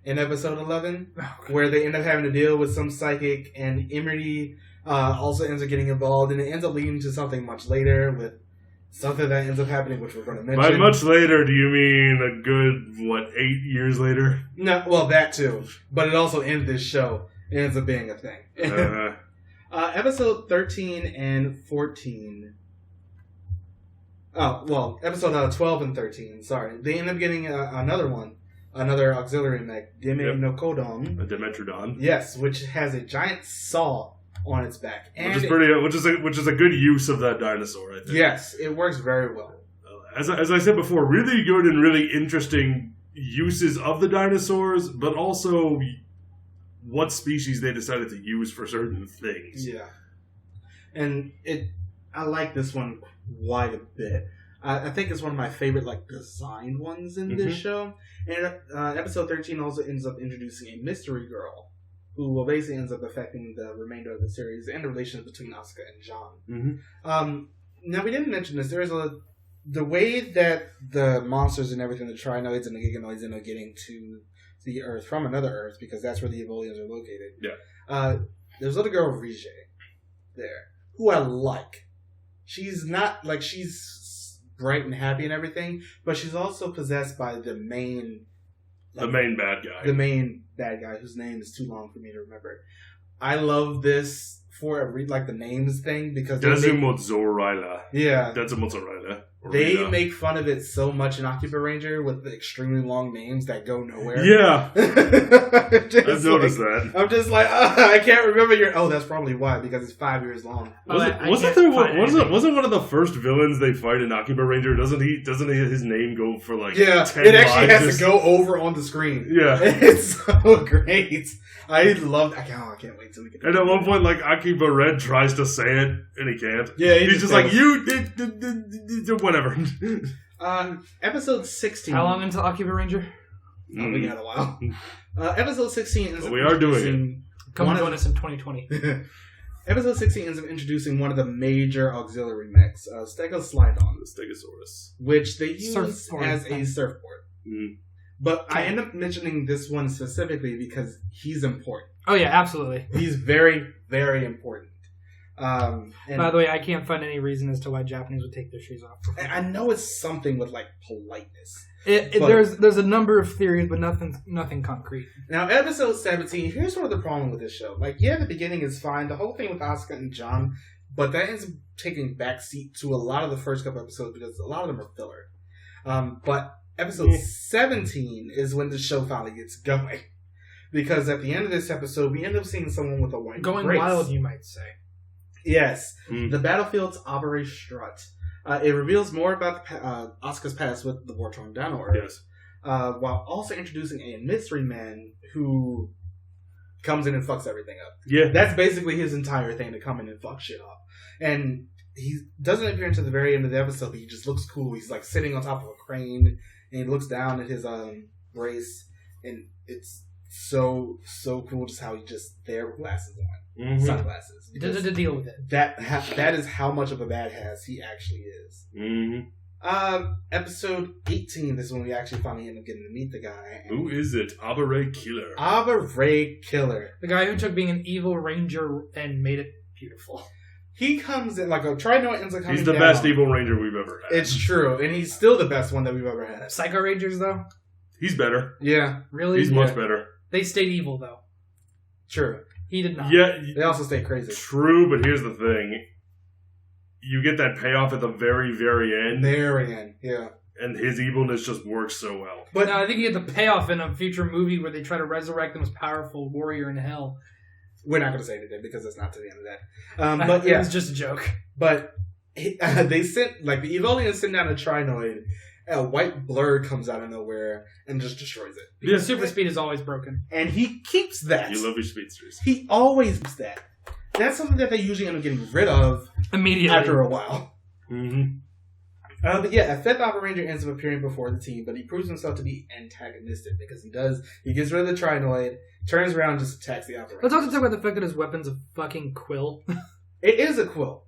in episode 11, where they end up having to deal with some psychic, and Emery also ends up getting involved, and it ends up leading to something much later with something that ends up happening, which we're going to mention. By much later, do you mean a good, 8 years later? No, well, that too. But it also ends this show. It ends up being a thing. Episode 13 and 14. Oh, well, episode 12 and 13, sorry. They end up getting another auxiliary mech, Dimetrodon. A Dimetrodon. Yes, which has a giant saw on its back. And which is a good use of that dinosaur, I think. Yes, it works very well. As I said before, really good and really interesting uses of the dinosaurs, but also what species they decided to use for certain things. Yeah. And I like this one quite a bit. I think it's one of my favorite designed ones in this show. And episode 13 also ends up introducing a mystery girl who basically ends up affecting the remainder of the series and the relations between Asuka and John. Now, we didn't mention this. The way that the monsters and everything, the Trinoids and the Giganoids, end up getting to the Earth from another Earth, because that's where the Evolians are located. Yeah. There's a little girl, Rije, there, who I like. She's not, she's bright and happy and everything, but she's also possessed by the main bad guy. The main bad guy, whose name is too long for me to remember. I love this for the names thing, because Desumozorila. Yeah. Desumozorila. They make fun of it so much in Abaranger with the extremely long names that go nowhere. Yeah. I've noticed that. I'm just I can't remember that's probably why, because it's 5 years long. Wasn't one of the first villains they fight in Abaranger? Doesn't his name go for 10 it actually has to go over on the screen. Yeah. It's so great. I can't wait till we get. And at one point, Akiba Red tries to say it, and he can't. Yeah, he's just whatever. Episode 16. How long until Abaranger? We got a while. Episode 16 is. We are doing it. Come join us in 2020. Episode 16 ends up introducing one of the major auxiliary mechs, Stegoslydon, the Stegosaurus, which they use as a surfboard. But I end up mentioning this one specifically because he's important. Oh yeah, absolutely. He's very, very important. And by the way, I can't find any reason as to why Japanese would take their shoes off. I know it's something with politeness. There's a number of theories, but nothing concrete. Now, episode 17. Here's sort of the problem with this show. The beginning is fine. The whole thing with Asuka and John, but that ends up taking backseat to a lot of the first couple episodes because a lot of them are filler. But episode 17 is when the show finally gets going, because at the end of this episode, we end up seeing someone with a white going brace. Wild, you might say. Yes, the battlefield's Abaranger Strut. It reveals more about Asuka's past with the war-torn Dino Earth, yes. While also introducing a mystery man who comes in and fucks everything up. Yeah, that's basically his entire thing, to come in and fuck shit up. And he doesn't appear until the very end of the episode, but he just looks cool. He's sitting on top of a crane, and he looks down at his brace, and it's so cool just how he just there with glasses on, sunglasses. To deal with it. That is how much of a badass he actually is. Episode 18. This is when we actually finally end up getting to meet the guy. Who is it? Abaranger Killer. Abaranger Killer, the guy who took being an evil ranger and made it beautiful. He comes in a Trident ends up coming. He's the best evil ranger we've ever had. It's true, and he's still the best one that we've ever had. Psycho Rangers, though? He's better. Yeah. Really? He's much better. They stayed evil, though. True. He did not. Yeah. They also stay crazy. True, but here's the thing. You get that payoff at the very, very end. Very end, yeah. And his evilness just works so well. But no, I think you get the payoff in a future movie where they try to resurrect the most powerful warrior in hell. We're not going to say anything because it's not to the end of that. But yeah, it was just a joke. But they sent the Evolians send down a Trinoid. A white blur comes out of nowhere and just destroys it. Because super speed is always broken, and he keeps that. You love your speedsters. He always keeps that. That's something that they usually end up getting rid of immediately after a while. Mm-hmm. But yeah, a fifth Abaranger ends up appearing before the team, but he proves himself to be antagonistic because he gets rid of the Trinoid, turns around and just attacks the Abaranger. Let's also talk about the fact that his weapon's a fucking quill. It is a quill,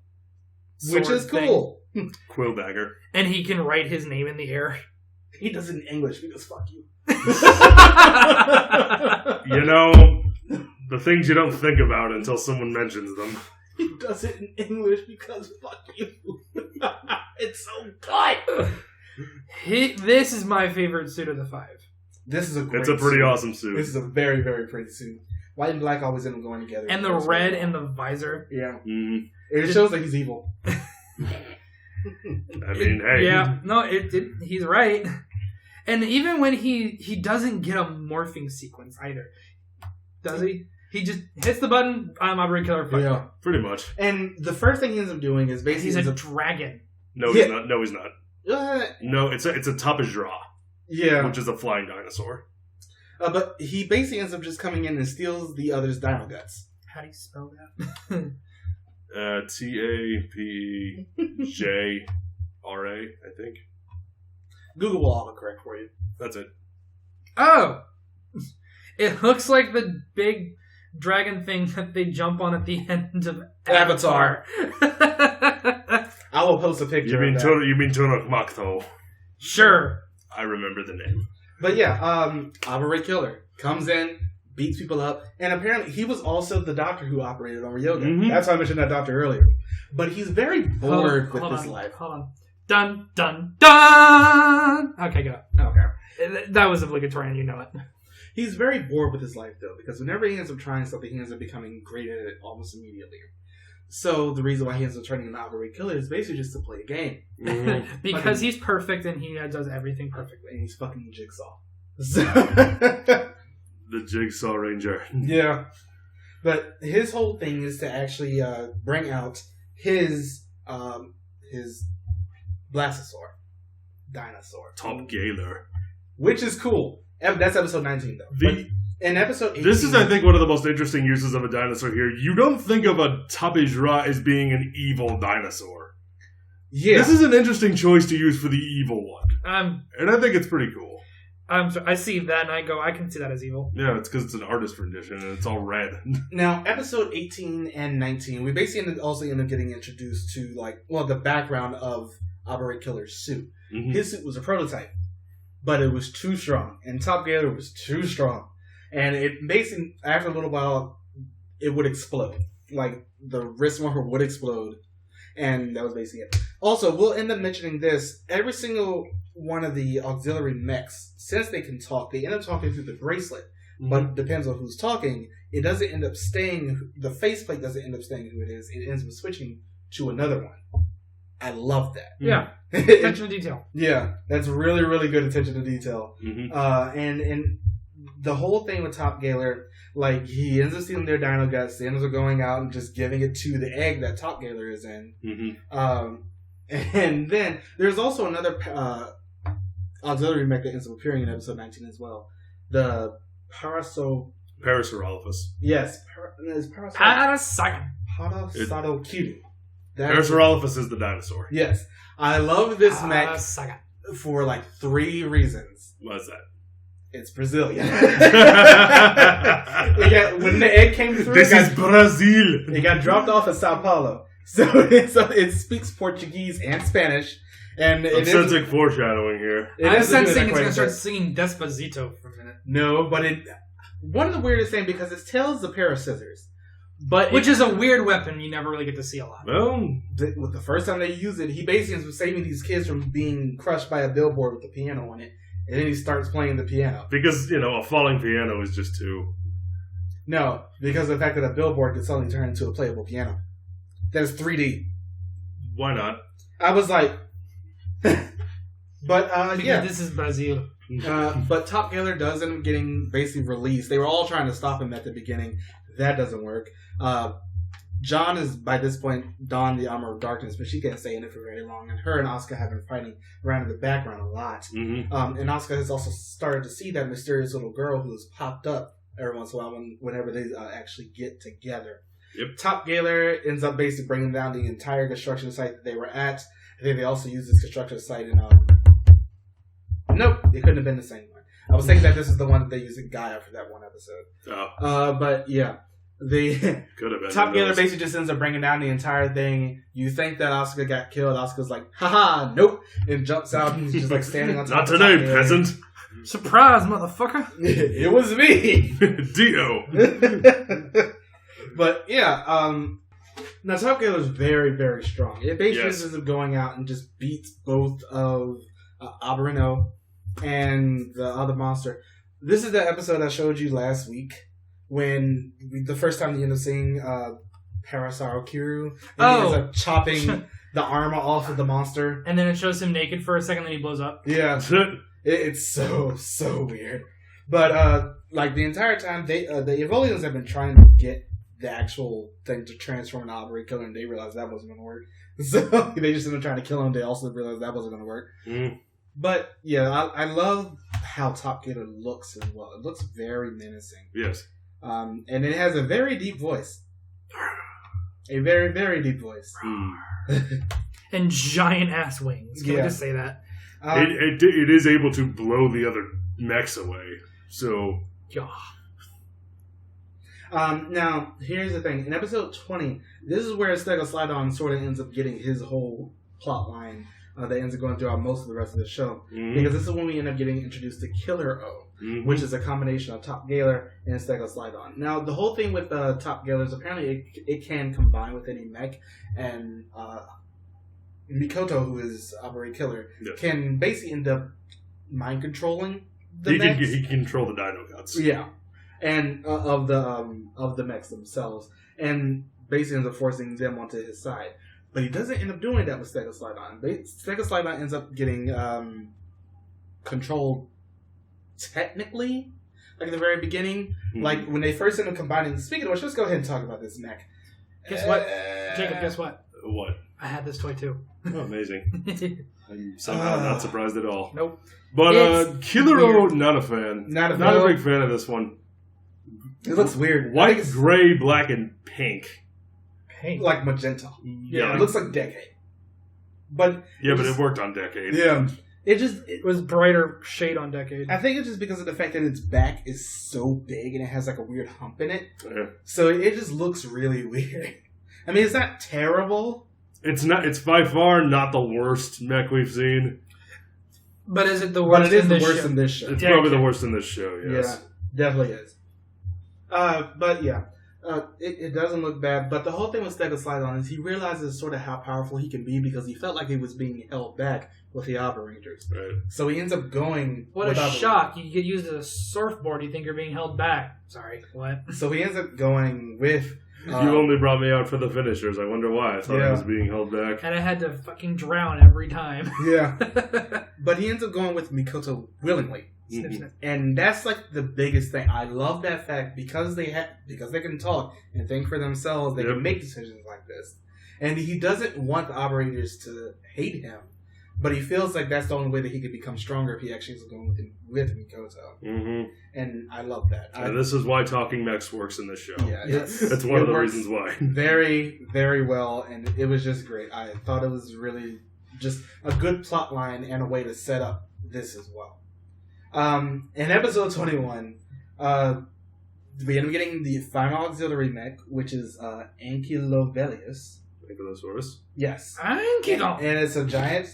which is cool. Quill dagger. And he can write his name in the air. He does it in English because fuck you. You know, the things you don't think about until someone mentions them. He does it in English because fuck you. It's so good. This is my favorite suit of the 5. This is a great It's a pretty suit. awesome suit. This is a very, very pretty suit. White and black always end up going together. And the red and the visor. Yeah. Mm-hmm. It shows that he's evil. I mean, hey. Yeah, no, he's right. And even when he doesn't get a morphing sequence either. Does he? He just hits the button, I'm Abaranger Killer. Fuck Yeah. Pretty much. And the first thing he ends up doing is basically... He's a dragon. No, Yeah. he's not. No, he's not. Uh, No, it's a Tapajra, yeah. which is a flying dinosaur. But he basically ends up just coming in and steals the other's dino guts. How do you spell that? Tapajra, I think. Google will autocorrect for you. That's it. Oh! It looks like the big dragon thing that they jump on at the end of Avatar. I will post a picture You mean of that. You mean Turok Makto. Sure. I remember the name. But yeah, Abaranger Killer comes in, beats people up, and apparently he was also the doctor who operated on Ryoga. Mhm. That's why I mentioned that doctor earlier. But he's very bored with his life. Hold on. Dun, dun, dun! Okay, go. Okay. That was obligatory and you know it. He's very bored with his life, though, because whenever he ends up trying something, he ends up becoming great at it almost immediately. So the reason why he ends up turning into Abaranger Killer is basically just to play a game. Mhm. Because he's perfect and he does everything perfectly. And he's fucking Jigsaw. So The Jigsaw Ranger. yeah. But his whole thing is to actually bring out his Blastosaur. Dinosaur. Top Kaylor. Which is cool. That's episode 19, though. But in episode 18... This is, I think, one of the most interesting uses of a dinosaur here. You don't think of a Tapajra as being an evil dinosaur. Yeah. This is an interesting choice to use for the evil one. And I think it's pretty cool. I see that and I go, I can see that as evil. Yeah, it's because it's an artist rendition and it's all red. Now, episode 18 and 19, we basically also end up getting introduced to, the background of Abaranger Killer's suit. Mhm. His suit was a prototype, but it was too strong. And Top Kaylor was too strong. And it basically, after a little while, it would explode. Like, the wrist marker would explode. And that was basically it. Also, we'll end up mentioning this. Every single one of the auxiliary mechs, since they can talk, they end up talking through the bracelet. But it depends on who's talking. It doesn't end up staying, the faceplate doesn't end up staying who it is. It ends up switching to another one. I love that. Yeah. Attention to detail. Yeah, that's really, really good attention to detail. Mhm. And the whole thing with Top Kaylor, he ends up stealing their dino guts. They end up going out and just giving it to the egg that Top Kaylor is in. Mhm. And then there's also another auxiliary mech that ends up appearing in episode 19 as well. The Parasaurolophus. Yes. Parasagan. Parasaurolophus. Parasaurolophus is the dinosaur. Yes. I love this mech Parasagan. for 3 reasons. What's that? It's Brazilian. When the egg came through, This is Brazil! it got dropped off at Sao Paulo. So it speaks Portuguese and Spanish. And I'm sensing foreshadowing here. I'm sensing it's going to start singing Despacito for a minute. No, but one of the weirdest things, because it tells the pair of scissors. But Which is a weird weapon you never really get to see a lot. Well, the first time they use it, he basically is saving these kids from being crushed by a billboard with the piano on it. And then he starts playing the piano. because, a falling piano is just too... No, because of the fact that a billboard could suddenly turn into a playable piano. That is 3D. Why not? I was like... But, Because yeah. this is Brazil. But Top Kaylor does end up getting basically released. They were all trying to stop him at the beginning. That doesn't work. John is, by this point, donned the armor of darkness, but she can't stay in it for very long. And her and Asuka have been fighting around in the background a lot. Mm-hmm. And Asuka has also started to see that mysterious little girl who's popped up every once in a while whenever they actually get together. Yep. Top Kaylor ends up basically bringing down the entire construction site that they were at. I think they also used this construction site in nope, it couldn't have been the same one. I was thinking that this is the one that they used in Gaia for that one episode. Oh. But yeah. The could have been. Top Killer basically just ends up bringing down the entire thing. You think that Asuka got killed. Asuka's like, haha, nope. And jumps out and he's just like standing on top Not of today, Top peasant. Surprise, motherfucker! It was me. Dio. But yeah, now Top Killer is very, very strong. It basically ends up going out and just beats both of Abaranger and the other monster. This is the episode I showed you last week. When the first time you end up seeing Bakuryuu, and he ends up chopping the armor off of the monster. And then it shows him naked for a second, then he blows up. Yeah. It's so weird. But like the entire time, the Evolians have been trying to get the actual thing to transform into Abaranger Killer, and they realized that wasn't going to work. So they just ended up trying to kill him. They also realized that wasn't going to work. Mm. But yeah, I love how Top Killer looks as well. It looks very menacing. Yes. And it has a very deep voice. A very, very deep voice. And giant ass wings. Can we just say that? It is able to blow the other mechs away. So. Yeah. Now, here's the thing. In episode 20, this is where Stegoslydon sort of ends up getting his whole plot line that ends up going throughout most of the rest of the show. Mm-hmm. Because this is when we end up getting introduced to Killer O. Mm-hmm. Which is a combination of Top Kaylor and Stegoslydon. Now, the whole thing with Top Kaylor is apparently it can combine with any mech, and Mikoto, who is Abaranger Killer, can basically end up mind controlling the mechs. He can control the Dino Gods. Yeah, and of the mechs themselves, and basically ends up forcing them onto his side. But he doesn't end up doing that with Stegoslydon. Stegoslydon ends up getting controlled. Technically, like at the very beginning, like when they first ended up combining. Speaking of which, let's go ahead and talk about this mech. Guess what, Jacob? Guess what? What? I had this toy too. Oh, amazing! I'm somehow not surprised at all. Nope. But Killer O, not a fan. Not a big fan of this one. It looks weird. White, gray, black, and pink. Pink, like magenta. Yeah, it looks like Decade. But it worked on Decade. Yeah. It was brighter shade on Decade. I think it's just because of the fact that its back is so big and it has like a weird hump in it. Yeah. So it just looks really weird. I mean, it's not terrible. It's not. It's by far not the worst mech we've seen. But is it the worst? But it is the worst in this show. It's probably the worst in this show. Yes. Yeah, definitely is. But yeah. It doesn't look bad, but the whole thing with Stegoslydon is he realizes sort of how powerful he can be because he felt like he was being held back with the Abarangers. Right. So he ends up going... What a shock. You get used as a surfboard, you think you're being held back. Sorry, what? So he ends up going with... you only brought me out for the finishers. I wonder why. I thought I was being held back. And I had to fucking drown every time. Yeah. But he ends up going with Mikoto willingly. Mm-hmm. And that's like the biggest thing. I love that fact because they can talk and think for themselves. They can make decisions like this. And he doesn't want the operators to hate him, but he feels like that's the only way that he could become stronger if he actually is going with Mikoto. Mm-hmm. And I love that. And this is why talking mechs works in this show. Yeah, that's one of the reasons why. Very, very well, and it was just great. I thought it was really just a good plot line and a way to set up this as well. In episode 21, we end up getting the final auxiliary mech, which is Ankylovelius. Ankylosaurus? Yes. Ankylo! And it's a giant...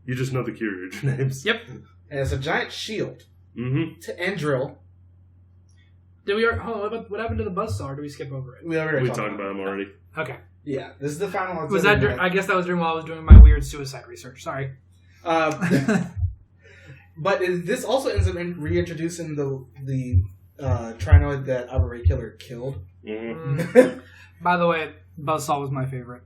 you just know the Kyryuj names. Yep. And it's a giant shield. Mm-hmm. And drill. Did we... what happened to the buzzsaw, or did we skip over it? We talked about him already. Okay. Yeah, this is the final auxiliary was that mech. I guess that was during while I was doing my weird suicide research. Sorry. But this also ends up reintroducing the Trinoid that Abaranger Killer killed. Mm-hmm. By the way, Buzzsaw was my favorite.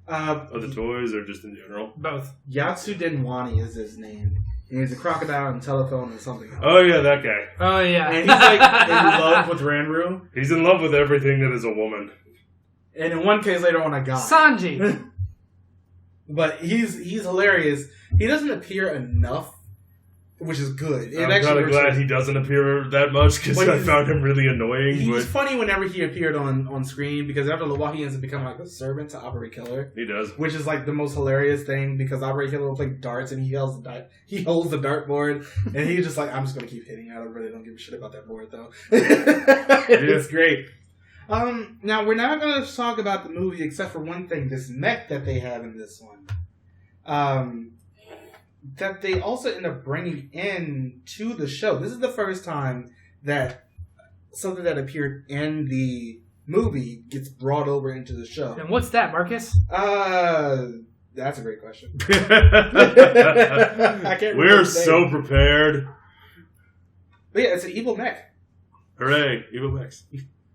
Of the toys or just in general? Both. Yatsu Denwani is his name. And he's a crocodile and telephone and something else. Oh yeah, that guy. Oh yeah. And he's like in love with Ranru. He's in love with everything that is a woman. And in one case later on a guy. which is good. I'm kind of glad he doesn't appear that much because I found him really annoying. He's funny whenever he appeared on screen because after a little while he ends up becoming like a servant to Abaranger Killer. He does, which is like the most hilarious thing because Abaranger Killer will play darts and he holds the dartboard and he's just like, I'm just gonna keep hitting. I really don't give a shit about that board though. It's great. Now we're not gonna talk about the movie except for one thing: this mech that they have in this one. That they also end up bringing in to the show. This is the first time that something that appeared in the movie gets brought over into the show. And what's that, Marcus? That's a great question. We're so prepared. But yeah, it's an evil mech. Hooray, evil mechs.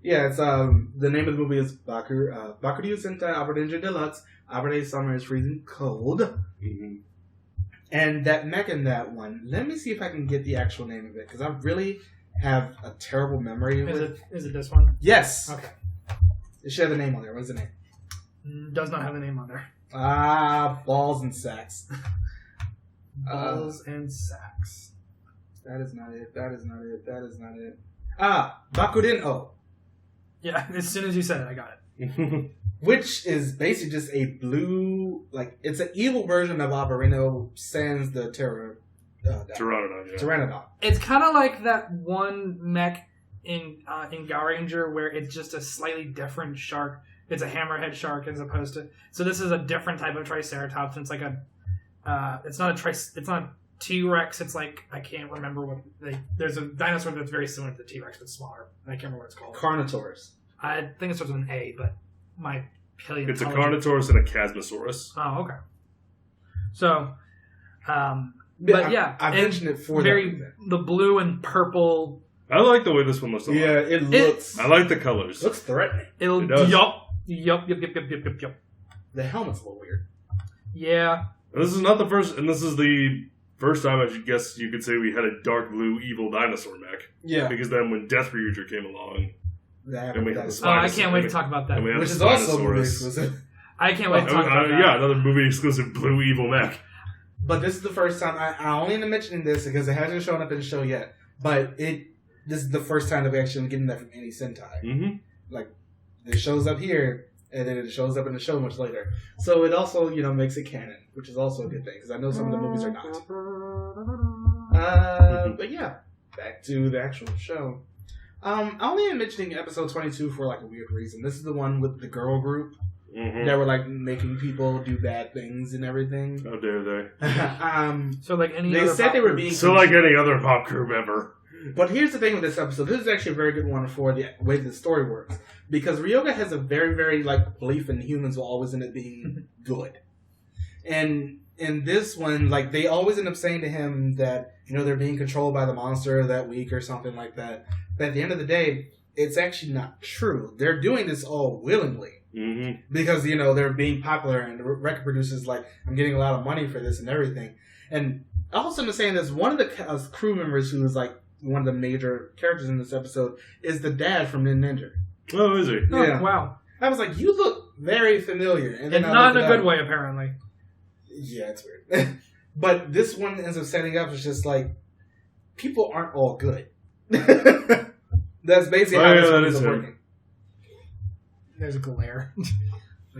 Yeah, it's the name of the movie is Bakuryuu Sentai Abaranger Deluxe. Abaranger Summer is Freezing Cold. Mm-hmm. And that mech in that one, let me see if I can get the actual name of it, because I really have a terrible memory. Is it this one? Yes. Okay. It should have the name on there. What's the name? Does not have the name on there. Balls and Sacks. Balls and Sacks. That is not it. That is not it. That is not it. Bakuryuu. Yeah, as soon as you said it, I got it. Which is basically just a blue, like, it's an evil version of Abaranger sans the Pteranodon. Pteranodon. It's kind of like that one mech in Abaranger where it's just a slightly different shark. It's a hammerhead shark as opposed to. So this is a different type of Triceratops. It's like a. It's not a T-Rex. It's like I can't remember what. There's a dinosaur that's very similar to the T-Rex but smaller. I can't remember what it's called. Carnotaurus. I think it starts with an A, but my paleontology. It's a Carnotaurus and a Chasmosaurus. Oh, okay. So, but yeah, I mentioned it for the blue and purple. I like the way this one looks. A lot. Yeah, it looks. I like the colors. Looks threatening. It does. Yup. The helmet's a little weird. Yeah. And this is not the first, and this is the first time I guess you could say we had a dark blue evil dinosaur mech. Yeah. Because then when Death Ryuger came along, and we had the I can't wait to talk about that. Which is also movie exclusive. I can't wait to talk about that. Yeah, another movie exclusive blue evil mech. But this is the first time I only am mentioning this because it hasn't shown up in the show yet. But this is the first time that we actually getting that from any Sentai. Mm-hmm. Like it shows up here, and then it shows up in the show much later. So it also makes it canon, which is also a good thing because I know some of the movies are not. But yeah, back to the actual show. I only am mentioning episode 22 for like a weird reason. This is the one with the girl group that were like making people do bad things and everything. How dare they? So like any they other said they were being like any other pop crew member. But here's the thing with this episode. This is actually a very good one for the way the story works. Because Ryoga has a very, very like belief in humans will always end up being good. And in this one, like they always end up saying to him that, they're being controlled by the monster that week or something like that. But at the end of the day, it's actually not true. They're doing this all willingly. Mm-hmm. Because, they're being popular and the record producer's like, I'm getting a lot of money for this and everything. And also I'm saying this, one of the crew members who is like one of the major characters in this episode is the dad from Ninja. Oh, is he? Oh, yeah. Wow. I was like, you look very familiar. And then not in a good way, apparently. Yeah, it's weird. But this one ends up setting up as just like, people aren't all good. That's basically how this one is working. There's a glare.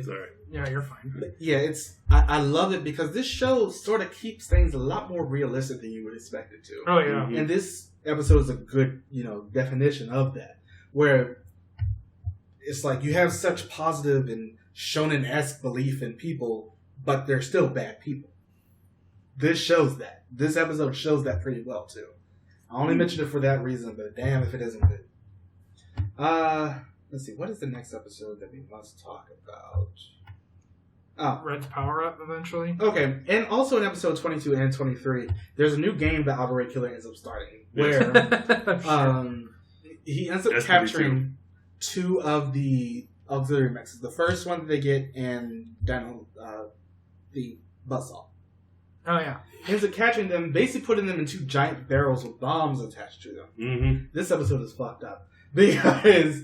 Sorry. Yeah, you're fine. But yeah, I love it because this show sort of keeps things a lot more realistic than you would expect it to. Oh, yeah. Mm-hmm. And this episode is a good, definition of that. Where it's like you have such positive and shonen-esque belief in people, but they're still bad people. This shows that. This episode shows that pretty well, too. I only mentioned it for that reason, but damn if it isn't good. Let's see. What is the next episode that we must talk about? Oh. Red's power up eventually. Okay. And also in episode 22 and 23, there's a new game that Abaranger Killer ends up starting. Where he ends up capturing two of the auxiliary mechs. The first one that they get in the buzzsaw. Oh, yeah. He ends up catching them, basically putting them in two giant barrels with bombs attached to them. Mm-hmm. This episode is fucked up. Because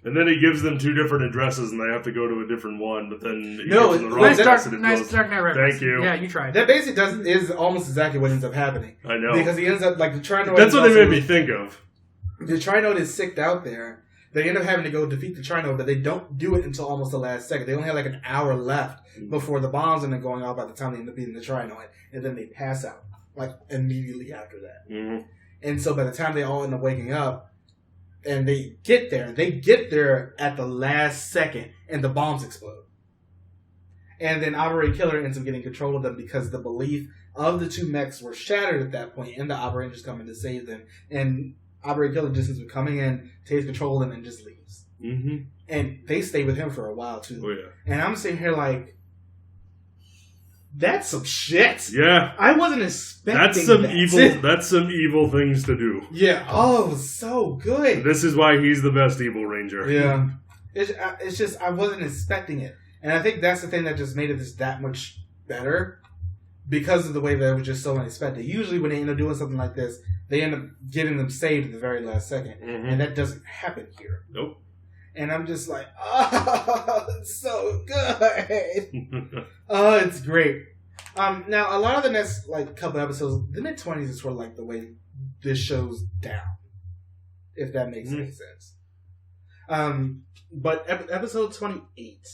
And then he gives them 2 different addresses, and they have to go to a different one. But then he No, gives them the wrong Nice address, and it Dark goes, Knight reference. Thank you. Yeah, you tried. That basically is almost exactly what ends up happening. I know. Because he ends up, like, the Trinode... That's what they made me think of. The Trinode is sicked out there. They end up having to go defeat the Trinode, but they don't do it until almost the last second. They only have, like, an hour left before the bombs end up going off by the time they end up beating the Trinode. And then they pass out, like, immediately after that. Mm-hmm. And so by the time they all end up waking up, and they get there at the last second, and the bombs explode. And then Abaranger Killer ends up getting control of them because the belief of the 2 mechs were shattered at that point, and the Abarangers coming to save them. And Abaranger Killer just ends up coming in, takes control of them, and just leaves. Mm-hmm. And they stay with him for a while, too. Oh, yeah. And I'm sitting here like, that's some shit. Yeah. I wasn't expecting That's some evil things to do. Yeah. Oh, so good. This is why he's the best evil ranger. Yeah. It's just, I wasn't expecting it. And I think that's the thing that just made it just that much better. Because of the way that it was just so unexpected. Usually when they end up doing something like this, they end up getting them saved at the very last second. Mm-hmm. And that doesn't happen here. Nope. And I'm just like, oh, it's so good. Oh, it's great. Now, a lot of the next, like, couple episodes, the mid-20s is sort of like the way this show's down. If that makes any sense. But episode 28.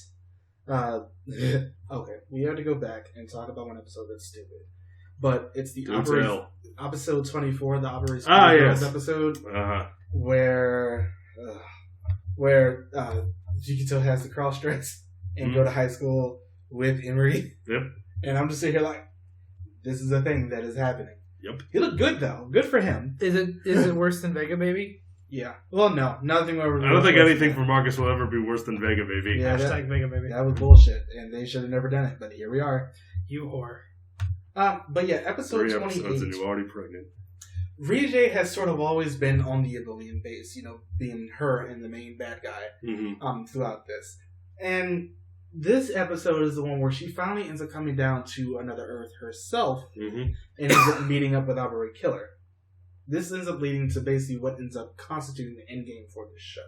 Okay, we have to go back and talk about one episode that's stupid. But it's the episode 24, the Abaranger episode, where Jikito has the cross dress and go to high school with Emery. Yep. And I'm just sitting here like, this is a thing that is happening. Yep. He looked good though. Good for him. Is it worse than Vega Baby? Yeah. Well, no. Nothing ever. I don't think anything from Marcus will ever be worse than Vega Baby. Yeah, Hashtag Vega Baby. That was bullshit, and they should have never done it. But here we are. You whore. But yeah, episode 28. 3 episodes and you're already pregnant. Rije has sort of always been on the Abelian base, being her and the main bad guy throughout this. And this episode is the one where she finally ends up coming down to another Earth herself and ends up meeting up with Abaranger Killer. This ends up leading to basically what ends up constituting the endgame for this show.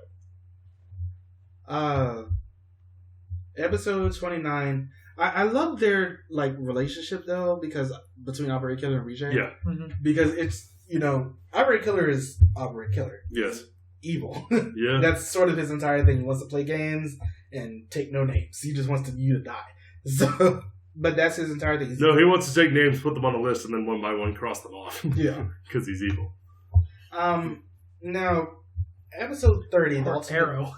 Episode 29. I love their relationship though, because between Abaranger Killer and Rije. Yeah. Because it's Abaranger Killer is Abaranger Killer. Yes. Evil. Yeah. That's sort of his entire thing. He wants to play games and take no names. He just wants you to die. So, but that's his entire thing. No, he wants to take names, put them on a list, and then one by one cross them off. Yeah. Because he's evil. Now, episode 30. Arrow.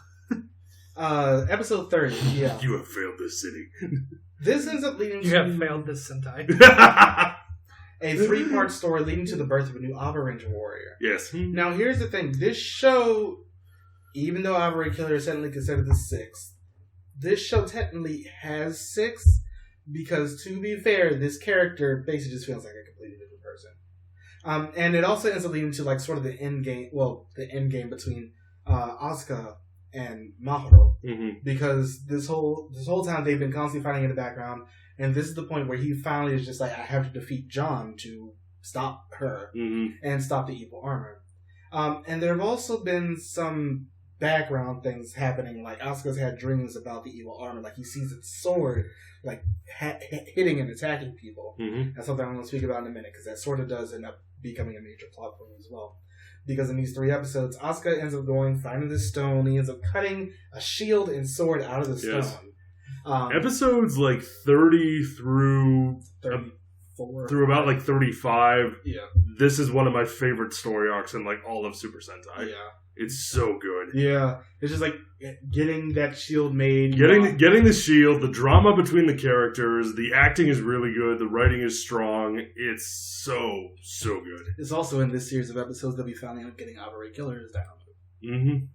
Episode 30, yeah. You have failed this city. This ends up leading You to... have failed this Sentai. a 3-part story leading to the birth of a new Abaranger warrior. Yes. Now, here's the thing. This show, even though Abaranger Killer is technically considered the 6th, this show technically has 6, because to be fair, this character basically just feels like a completely different person. And it also ends up leading to sort of the end game between Asuka and Mahoro, because this whole time they've been constantly fighting in the background, and this is the point where he finally is just like, I have to defeat John to stop her and stop the evil armor. And there have also been some background things happening, like Asuka's had dreams about the evil armor, like he sees its sword hitting and attacking people. That's something I'm going to speak about in a minute, because that sort of does end up becoming a major plot point as well. Because in these 3 episodes, Asuka ends up finding this stone. He ends up cutting a shield and sword out of the stone. Yes. Episodes 30 through 34. Through about 35. Yeah. This is one of my favorite story arcs in all of Super Sentai. Yeah. It's so good. Yeah. It's just getting that shield made. Getting the shield, the drama between the characters, the acting is really good, the writing is strong. It's so good. It's also in this series of episodes that we finally end up getting Abaranger Killer is down.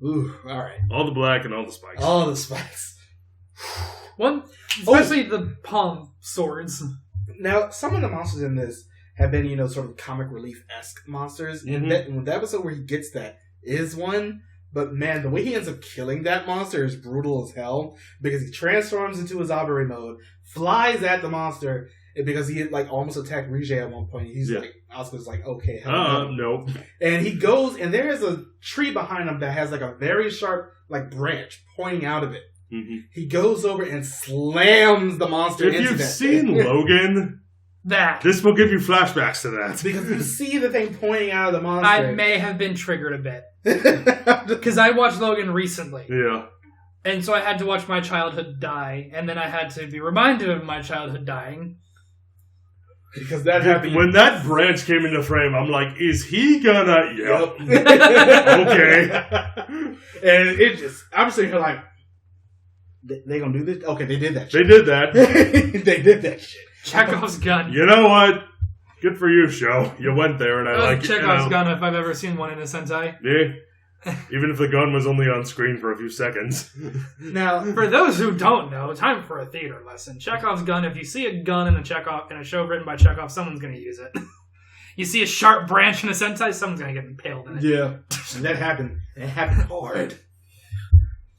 Ooh, alright. All the black and all the spikes. All the spikes. One, especially the palm swords. Now, some of the monsters in this have been, sort of comic relief-esque monsters. And the episode where he gets that is one. But man, the way he ends up killing that monster is brutal as hell. Because he transforms into his Abaranger mode, flies at the monster, because he had like almost attacked Rige at one point. He's like, Asuka's like, okay, nope. And he goes, and there is a tree behind him that has like a very sharp like branch pointing out of it. Mm-hmm. He goes over and slams the monster into If you've that seen thing. Logan, this will give you flashbacks to that. Because you see the thing pointing out of the monster. I may have been triggered a bit. Because I watched Logan recently. Yeah. And so I had to watch my childhood die, and then I had to be reminded of my childhood dying. Because that happened. When that branch came into frame, I'm like, is he gonna... Yep. Okay. And it just... I'm sitting here like, they gonna do this? Okay, they did that shit. They did that. They did that shit. Chekhov's gun. You know what? Good for you, show. You went there, and I like it. Chekhov's gun if I've ever seen one in a Sentai. Yeah. Even if the gun was only on screen for a few seconds. Now, for those who don't know, time for a theater lesson. Chekhov's gun, if you see a gun in a show written by Chekhov, someone's going to use it. You see a sharp branch in a Sentai, someone's going to get impaled in it. Yeah. And that happened. And it happened hard.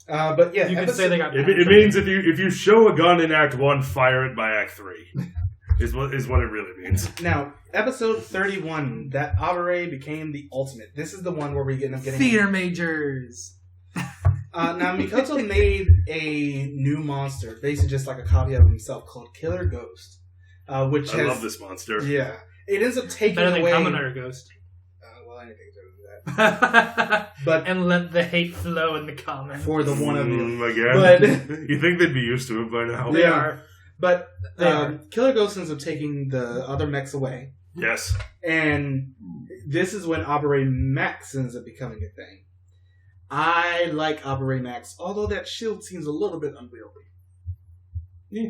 But yeah, you could say they got. It means if you show a gun in Act 1, fire it by Act 3. is what it really means. Now, episode 31, that Abaranger became the ultimate. This is the one where we end up getting theater majors. Now, Mikoto made a new monster, basically just like a copy of himself, called Killer Ghost. I love this monster. Yeah, it ends up taking better than away. Kamen Rider Ghost. Well, anything's better than that. But and let the hate flow in the comments for the one of you. Again, but you think they'd be used to it by now? They are. But Killer Ghost ends up taking the other mechs away. Yes. And this is when Abaranger Max ends up becoming a thing. I like Abaranger Max, although that shield seems a little bit unwieldy. Yeah.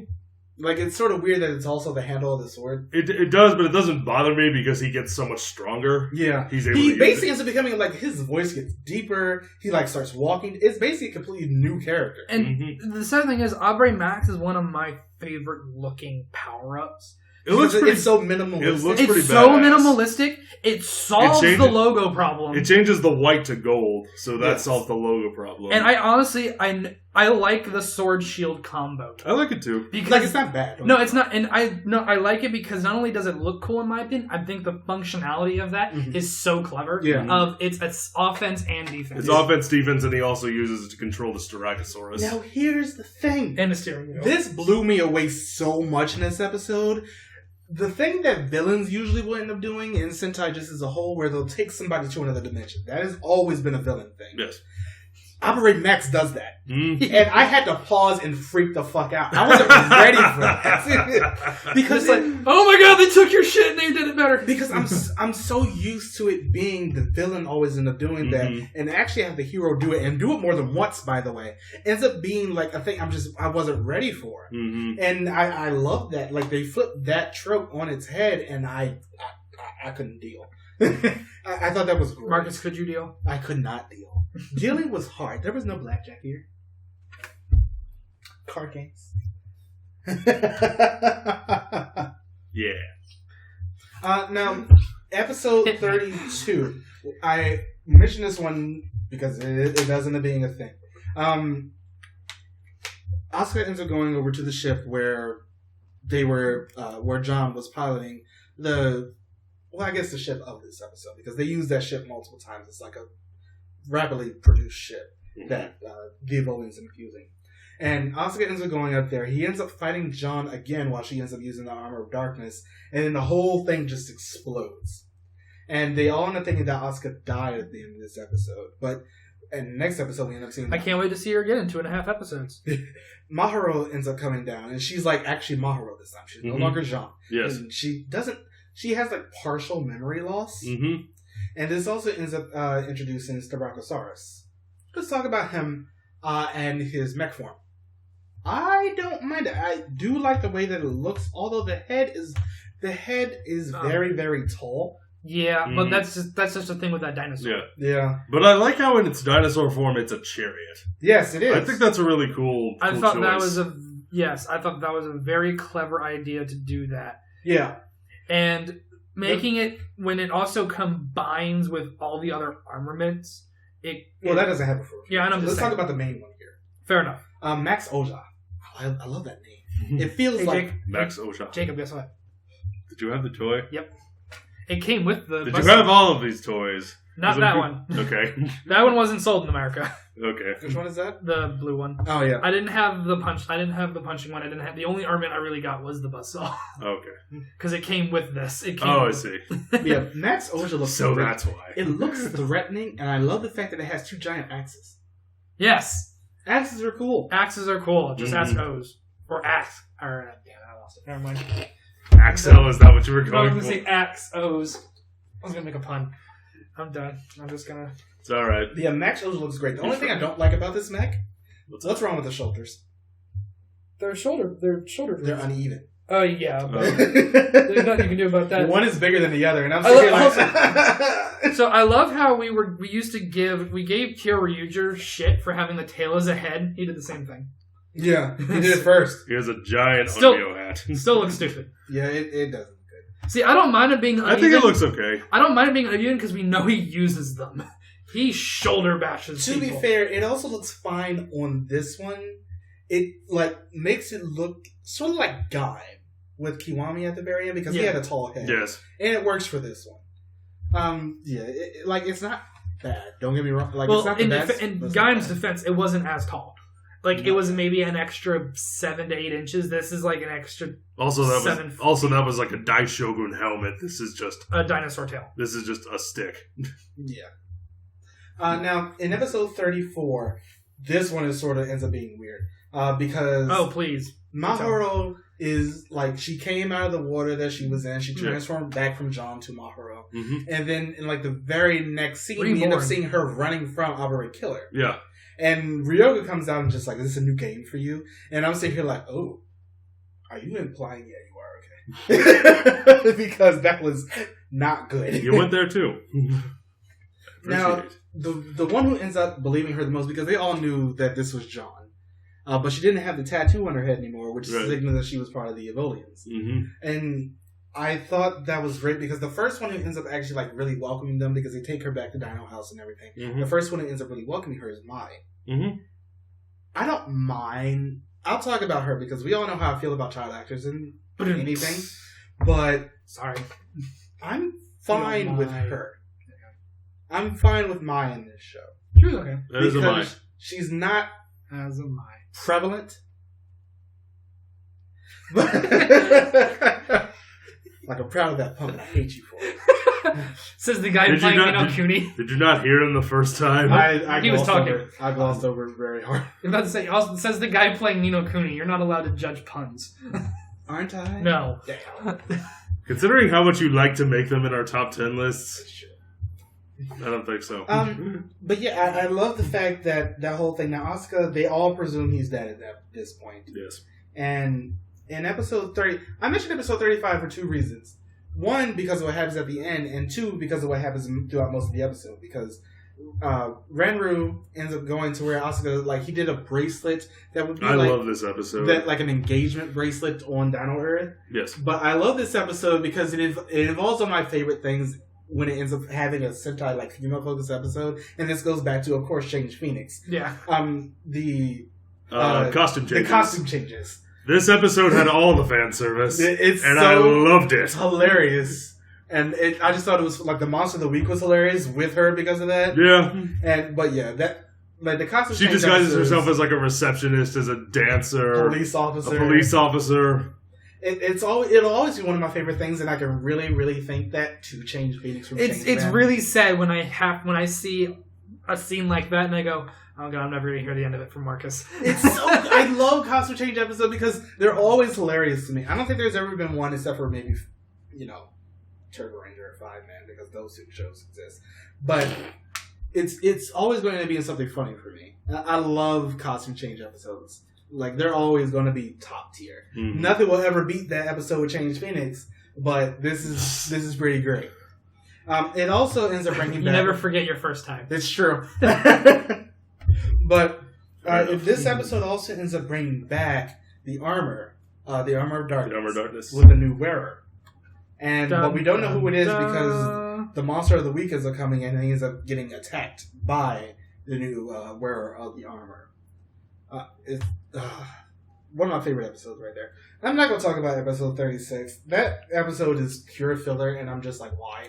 Like, it's sort of weird that it's also the handle of the sword. It does, but it doesn't bother me because he gets so much stronger. Yeah. He basically ends up becoming, like, his voice gets deeper. He, like, starts walking. It's basically a completely new character. And the sad thing is, Abaranger Max is one of my favorite looking power-ups. It's so minimalistic. It looks pretty It's so badass. minimalistic. It solves the logo problem. It changes the white to gold, so that solves the logo problem. And I honestly, I like the sword shield combo. I like it too. Because like, it's not bad. No, it's not. And I like it because not only does it look cool in my opinion, I think the functionality of that is so clever. Yeah. It's offense and defense. It's offense, defense, and he also uses it to control the Styracosaurus. Now here's the thing. And the steering wheel. This blew me away so much in this episode. The thing that villains usually will end up doing in Sentai just as a whole, where they'll take somebody to another dimension. That has always been a villain thing. Yes. Abaranger Max does that. Mm. And I had to pause and freak the fuck out. I wasn't ready for that. Because it's like, oh my god, they took your shit and they did it better. Because I'm so used to it being the villain always end up doing that, and actually have the hero do it, and do it more than once, by the way. Ends up being like a thing I wasn't ready for. And I love that. Like, they flipped that trope on its head, and I couldn't deal. I thought that was great. Marcus, could you deal? I could not deal. Dealing was hard. There was no blackjack here. Card games. Yeah. Now, episode 32. I mentioned this one because it does end up being a thing. Asuka ends up going over to the ship where they were, where John was piloting the ship of this episode, because they use that ship multiple times. It's like a rapidly produced ship that Vivo ends up using. And Asuka ends up going up there. He ends up fighting John again while she ends up using the Armor of Darkness. And then the whole thing just explodes. And they all end up thinking that Asuka died at the end of this episode. But in the next episode, we end up seeing... I can't wait to see her again in 2.5 episodes. Mahiro ends up coming down. And she's like actually Mahiro this time. She's no longer Jean. Yes. And she has like partial memory loss. And this also ends up introducing Styracosaurus. Let's talk about him and his mech form. I don't mind it. I do like the way that it looks, although the head is very, very tall. Yeah, but that's just the thing with that dinosaur. Yeah. But I like how in its dinosaur form it's a chariot. Yes, it is. I think that's a really cool I thought choice. that was a very clever idea to do that. Yeah. And making it when it also combines with all the other armaments. That doesn't happen for. Yeah, I know. Let's talk about the main one here. Fair enough. Max Oja. I love that name. It feels Hey, like Jake. Max Osha. Jacob, guess what? Did you have the toy? It came with the... Did you have all of these toys? Not that one. Okay. That one wasn't sold in America. Okay. which one is that? The blue one. Oh yeah. I didn't have the punching one. I didn't have the only armament I really got was the buzzsaw Okay. because it came with this. It came Oh, I with, see. Yeah, Max Osha looks So great. that's why. It looks threatening, and I love the fact that it has 2 giant axes. Yes, Axes are cool. axes are cool. Just ask Mhm. O's or axe. Or damn, I lost it. Never mind. Axel, is that what you were I was going gonna for? say axe O's. I was gonna make a pun. I'm done. I'm just gonna. It's alright. Yeah, Max Osha looks great. The only thing I don't like about this mech, what's wrong with the shoulders? Their shoulder. They're uneven. Oh yeah, but there's nothing you can do about that. One is bigger than the other, and I'm I sitting love- like... So I love how we gave Kyoryuger shit for having the tail as a head. He did the same thing. Yeah, he did it first. He has a giant Still- Onmyo hat. Still looks stupid. Yeah, it doesn't. See, I don't mind it being uneven. I think it looks okay. I don't mind it being uneven because we know he uses them. He shoulder bashes To people. be fair, it also looks fine on this one. It makes it look sort of like Guy with Kiwami at the very end because he Yeah. had a tall head. Yes. And it works for this one. It's not bad. Don't get me wrong. Like, well, it's not the in, best. in but it's not Gaim's bad. defense, it wasn't as tall. Like, it was maybe an extra 7 to 8 inches. This is like an extra Also, that 7 was like a Daishogun helmet. This is just a dinosaur tail. a stick. Yeah. Now, in episode 34, this one is sort of ends up being weird. Because Oh, please. Mahoro is like, she came out of the water that she was in. She transformed back from John to Mahoro. Mm-hmm. And then in like the very next scene, we end up seeing her running from Abaranger Killer. Yeah. And Ryoga comes out and just like, is this a new game for you? And I'm sitting here like, oh, are you implying? Yeah, you are, okay. Because that was not good. You went there too. Now, Appreciate it. the one who ends up believing her the most, because they all knew that this was John. But she didn't have the tattoo on her head anymore, which Right. signaled that she was part of the Evolians. Mm-hmm. And I thought that was great because the first one who ends up actually like really welcoming them because they take her back to Dino House and everything. Mm-hmm. The first one who ends up really welcoming her is Mai. Mm-hmm. I don't mind. I'll talk about her because we all know how I feel about child actors and anything. But Sorry. I'm fine Mai. with her. I'm fine with Mai in this show. She was okay. That is a mine. She's not As am I. prevalent. Like, I'm proud of that pump and I hate you for it. Says the guy Did you playing not- Nino Cooney. Did you not hear him the first time? I He was glossed talking. over it. I glossed over it very hard. I'm about to say, also says the guy playing Nino Cooney. You're not allowed to judge puns. Aren't I? No. Damn. Considering how much you like to make them in our top 10 lists, That's true. I don't think so. But yeah, I love the fact that whole thing. Now, Asuka, they all presume he's dead at this point. Yes. And in episode 30, I mentioned episode 35 for 2 reasons. 1, because of what happens at the end, and 2, because of what happens throughout most of the episode. Because Renru ends up going to where Asuka, like, he did a bracelet that would be I love this episode. like an engagement bracelet on Dino Earth. Yes. But I love this episode because it involves one of my favorite things when it ends up having a Sentai, like, female-focused episode. And this goes back to, of course, Change Phoenix. Yeah. The Costume changes. The costume changes. This episode had all the fan service, It's and so I loved it. It's hilarious. And I just thought it was, like, the Monster of the Week was hilarious with her because of that. Yeah. But yeah, that, like, the costume She change disguises episodes, herself as like a receptionist, as a dancer, police officer. a police officer. It'll always be one of my favorite things, and I can really, really think that to Change Phoenix from It's Change Man. really sad when I see a scene like that and I go, oh god, I'm never gonna hear the end of it from Marcus. It's so I love costume change episodes because they're always hilarious to me. I don't think there's ever been one except for maybe, Turbo Ranger or 5-Man because those 2 shows exist. But it's always going to be something funny for me. I love costume change episodes. Like, they're always going to be top tier. Mm-hmm. Nothing will ever beat that episode with Change Phoenix, but this is pretty great. It also ends up bringing You back. never forget your first time. It's true. But if this episode also ends up bringing back the armor of darkness, The Armor of Darkness. with a new wearer. But we don't know who it is because the Monster of the Week is coming in and he ends up getting attacked by the new wearer of the armor. one of my favorite episodes right there. I'm not going to talk about episode 36. That episode is pure filler, and I'm just like, why?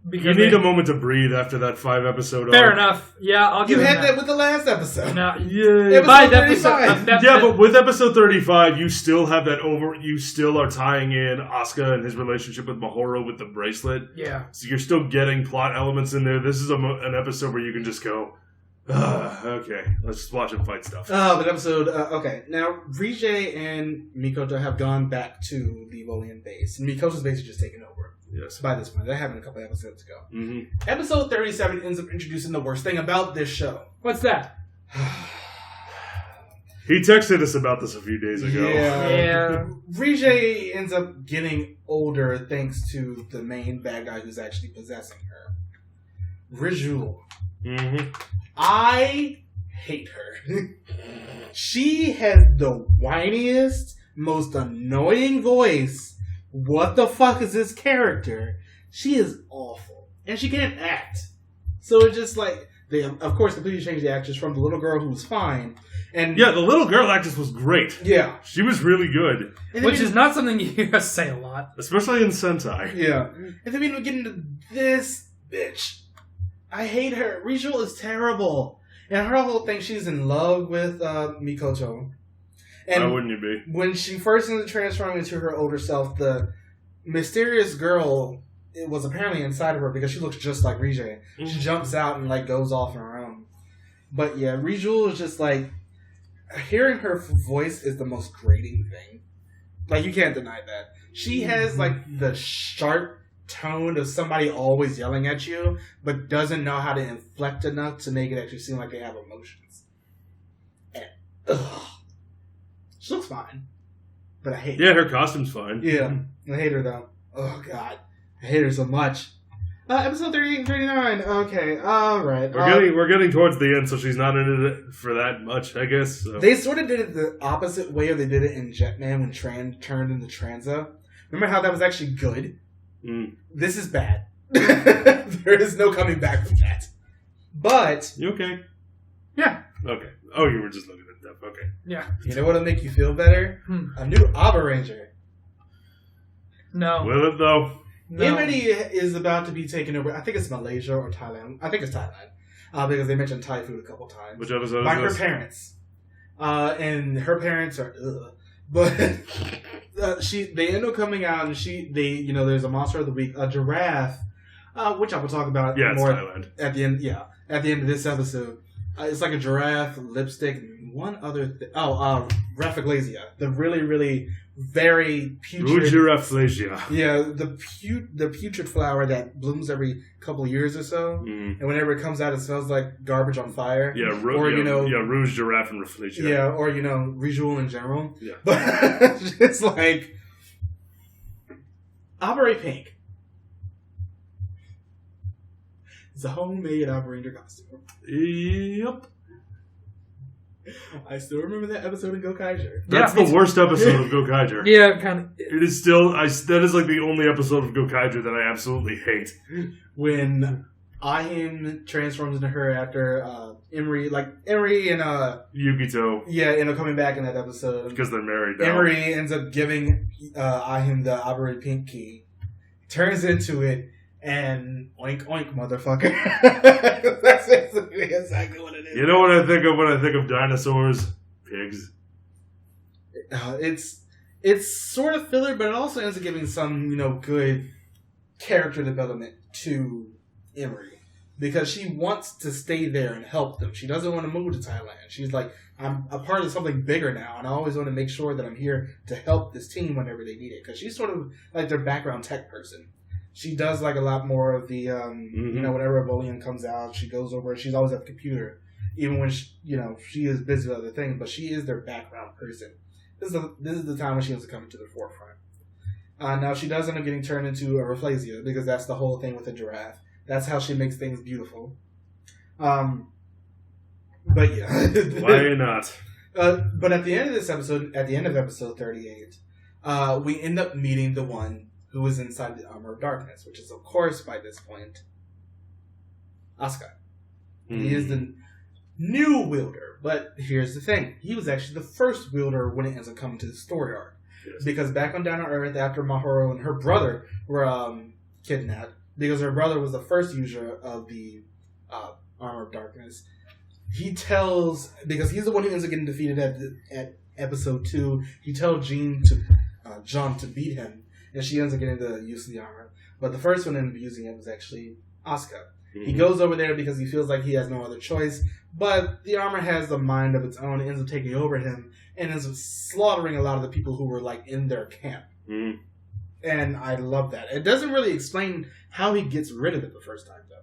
Because you need a moment to breathe after that 5-episode Fair arc. enough. Yeah, I'll give you him had that with the last episode. No, yeah. But with episode 35, you still have that you still are tying in Asuka and his relationship with Mahoro with the bracelet. Yeah. So you're still getting plot elements in there. This is an episode where you can just go, okay, let's just watch him fight stuff. But episode, okay. Now, Rijay and Mikoto have gone back to the Volian base. And Mikoto's base is just taken over. Yes. By this point. They're having a couple episodes to go. Mm-hmm. Episode 37 ends up introducing the worst thing about this show. What's that? He texted us about this a few days ago. Yeah. Rijay ends up getting older thanks to the main bad guy who's actually possessing her. Rijul. Mm-hmm. I hate her. She has the whiniest, most annoying voice. What the fuck is this character? She is awful. And she can't act. So it's just like, they, of course, completely changed the actress from the little girl who was fine. And yeah, the little girl actress was great. Yeah. She was really good. Which is not something you hear us say a lot. Especially in Sentai. Yeah. And then we get into this bitch. I hate her. Rijul is terrible. And her whole thing, she's in love with Mikoto. And why wouldn't you be? When she first ended up transforming into her older self, the mysterious girl, it was apparently inside of her because she looks just like Rijay. Mm-hmm. She jumps out and like goes off on her own. But yeah, Rijul is just like, hearing her voice is the most grating thing. Like, you can't deny that. She has like the sharp tone of somebody always yelling at you, but doesn't know how to inflect enough to make it actually seem like they have emotions. And, ugh. She looks fine, but I hate her. Yeah, her costume's fine. Yeah, I hate her though. Oh god, I hate her so much. Episode 38 and 39. Okay, alright. We're getting towards the end, so she's not in it for that much, I guess. So. They sort of did it the opposite way of they did it in Jetman when Tran turned into Transa. Remember how that was actually good? Mm. This is bad. There is no coming back from that. But... You okay? Yeah. Okay. Oh, you were just looking at stuff. Okay. Yeah. You know what'll make you feel better? A new Abaranger. No. Will it, though? No. Imity is about to be taken over. I think it's Malaysia or Thailand. I think it's Thailand. Because they mentioned Thai food a couple times. Which episode by is her this? parents. And her parents are but they end up coming out and there's a monster of the week, a giraffe, which I will talk about more Thailand. at the end. Yeah, at the end of this episode. It's like a giraffe, lipstick, and one other thing. Raphaglasia. The really, really very putrid... Raphaglasia. Yeah, the putrid flower that blooms every couple of years or so. Mm. And whenever it comes out, it smells like garbage on fire. Yeah, Rouge, Giraffe, and Raphaglasia. Yeah, or, Rijul in general. Yeah. But it's like... Abare Pink. It's a homemade Abaranger costume. Yep. I still remember that episode in Gokaiger. That's the worst episode of Gokaiger. Yeah, kind of. It is still... that is like the only episode of Gokaiger that I absolutely hate. When Ahim transforms into her after Emery and Yukito. Yeah, end up coming back in that episode. Because they're married now. Emery ends up giving Ahim the Abare Pink key. Turns into it. And oink oink, motherfucker. That's exactly what it is. You know what I think of when I think of dinosaurs? Pigs. It's sort of filler, but it also ends up giving some, good character development to Emery. Because she wants to stay there and help them. She doesn't want to move to Thailand. She's like, I'm a part of something bigger now, and I always want to make sure that I'm here to help this team whenever they need it. Because she's sort of like their background tech person. She does like a lot more of the, whenever a Volian comes out, she goes over, she's always at the computer. Even when, she is busy with other things, but she is their background person. This is the time when she has to come to the forefront. Now, she does end up getting turned into a Raphaglasia, because that's the whole thing with the giraffe. That's how she makes things beautiful. But yeah. Why not? But at the end of this episode, at the end of episode 38, we end up meeting the one who is inside the Armor of Darkness, which is, of course, by this point, Asuka. He is new wielder. But here's the thing. He was actually the first wielder when it ends up coming to the story arc. Yes. Because back on Down on Earth, after Mahoro and her brother were kidnapped, because her brother was the first user of the Armor of Darkness, he tells, because he's the one who ends up getting defeated at episode 2, he tells John to beat him, and she ends up getting the use of the armor. But the first one to end up using it was actually Asuka. Mm-hmm. He goes over there because he feels like he has no other choice, but the armor has the mind of its own, ends up taking over him, and ends up slaughtering a lot of the people who were like in their camp. Mm-hmm. And I love that. It doesn't really explain how he gets rid of it the first time, though.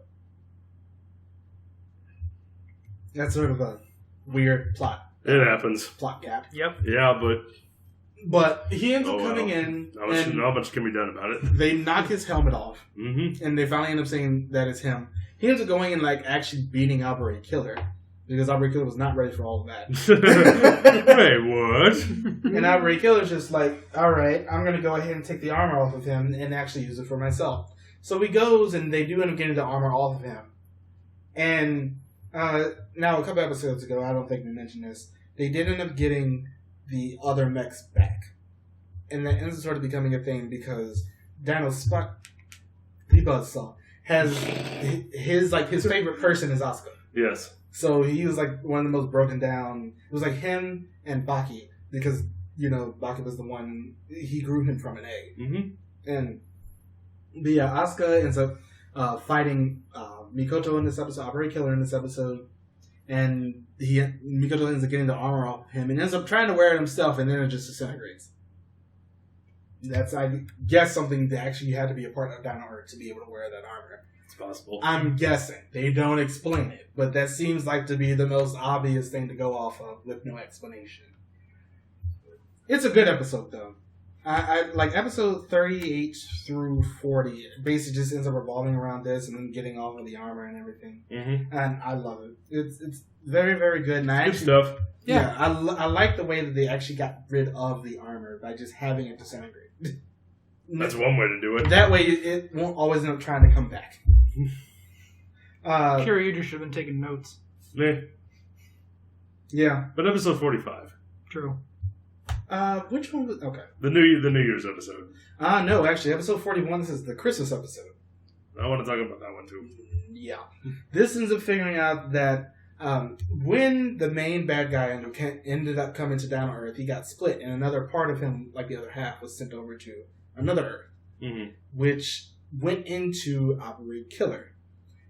That's sort of a weird plot. It happens. Plot gap. Yep. Yeah, but he ends up coming in. Not much can be done about it. They knock his helmet off, mm-hmm. and they finally end up saying that it's him. He ends up going and like actually beating Abaranger Killer, because Abaranger Killer was not ready for all of that. Wait, what? And Abaranger Killer's just like, all right, I'm going to go ahead and take the armor off of him and actually use it for myself. So he goes, and they do end up getting the armor off of him. And now, a couple episodes ago, I don't think we mentioned this, they did end up getting the other mechs back. And that ends up sort of becoming a thing because the Buzzsaw has his favorite person is Asuka. Yes. So he was like one of the most broken down. It was like him and Baki, because Baki was the one he grew him from an egg. Mm-hmm. And Asuka ends up fighting Mikoto in this episode, Abaranger Killer in this episode, and Mikoto ends up getting the armor off of him and ends up trying to wear it himself, and then it just disintegrates. That's, I guess, something that actually you had to be a part of Dino Earth to be able to wear that armor. It's possible. I'm guessing. They don't explain it, but that seems like to be the most obvious thing to go off of with no explanation. It's a good episode, though. I like episode 38 through 40. Basically, just ends up revolving around this and then getting all of the armor and everything. Mm-hmm. And I love it. It's very, very good. And good stuff. Yeah, I like the way that they actually got rid of the armor by just having it disintegrate. That's one way to do it. That way, it won't always end up trying to come back. Kiryuja should have been taking notes. Yeah. But episode 45. True. Which one was... Okay. The New Year's episode. No, actually, episode 41, this is the Christmas episode. I want to talk about that one, too. Yeah. This ends up figuring out that when the main bad guy ended up coming to Down Earth, he got split, and another part of him, like the other half, was sent over to another Earth, mm-hmm. which went into Abaranger Killer.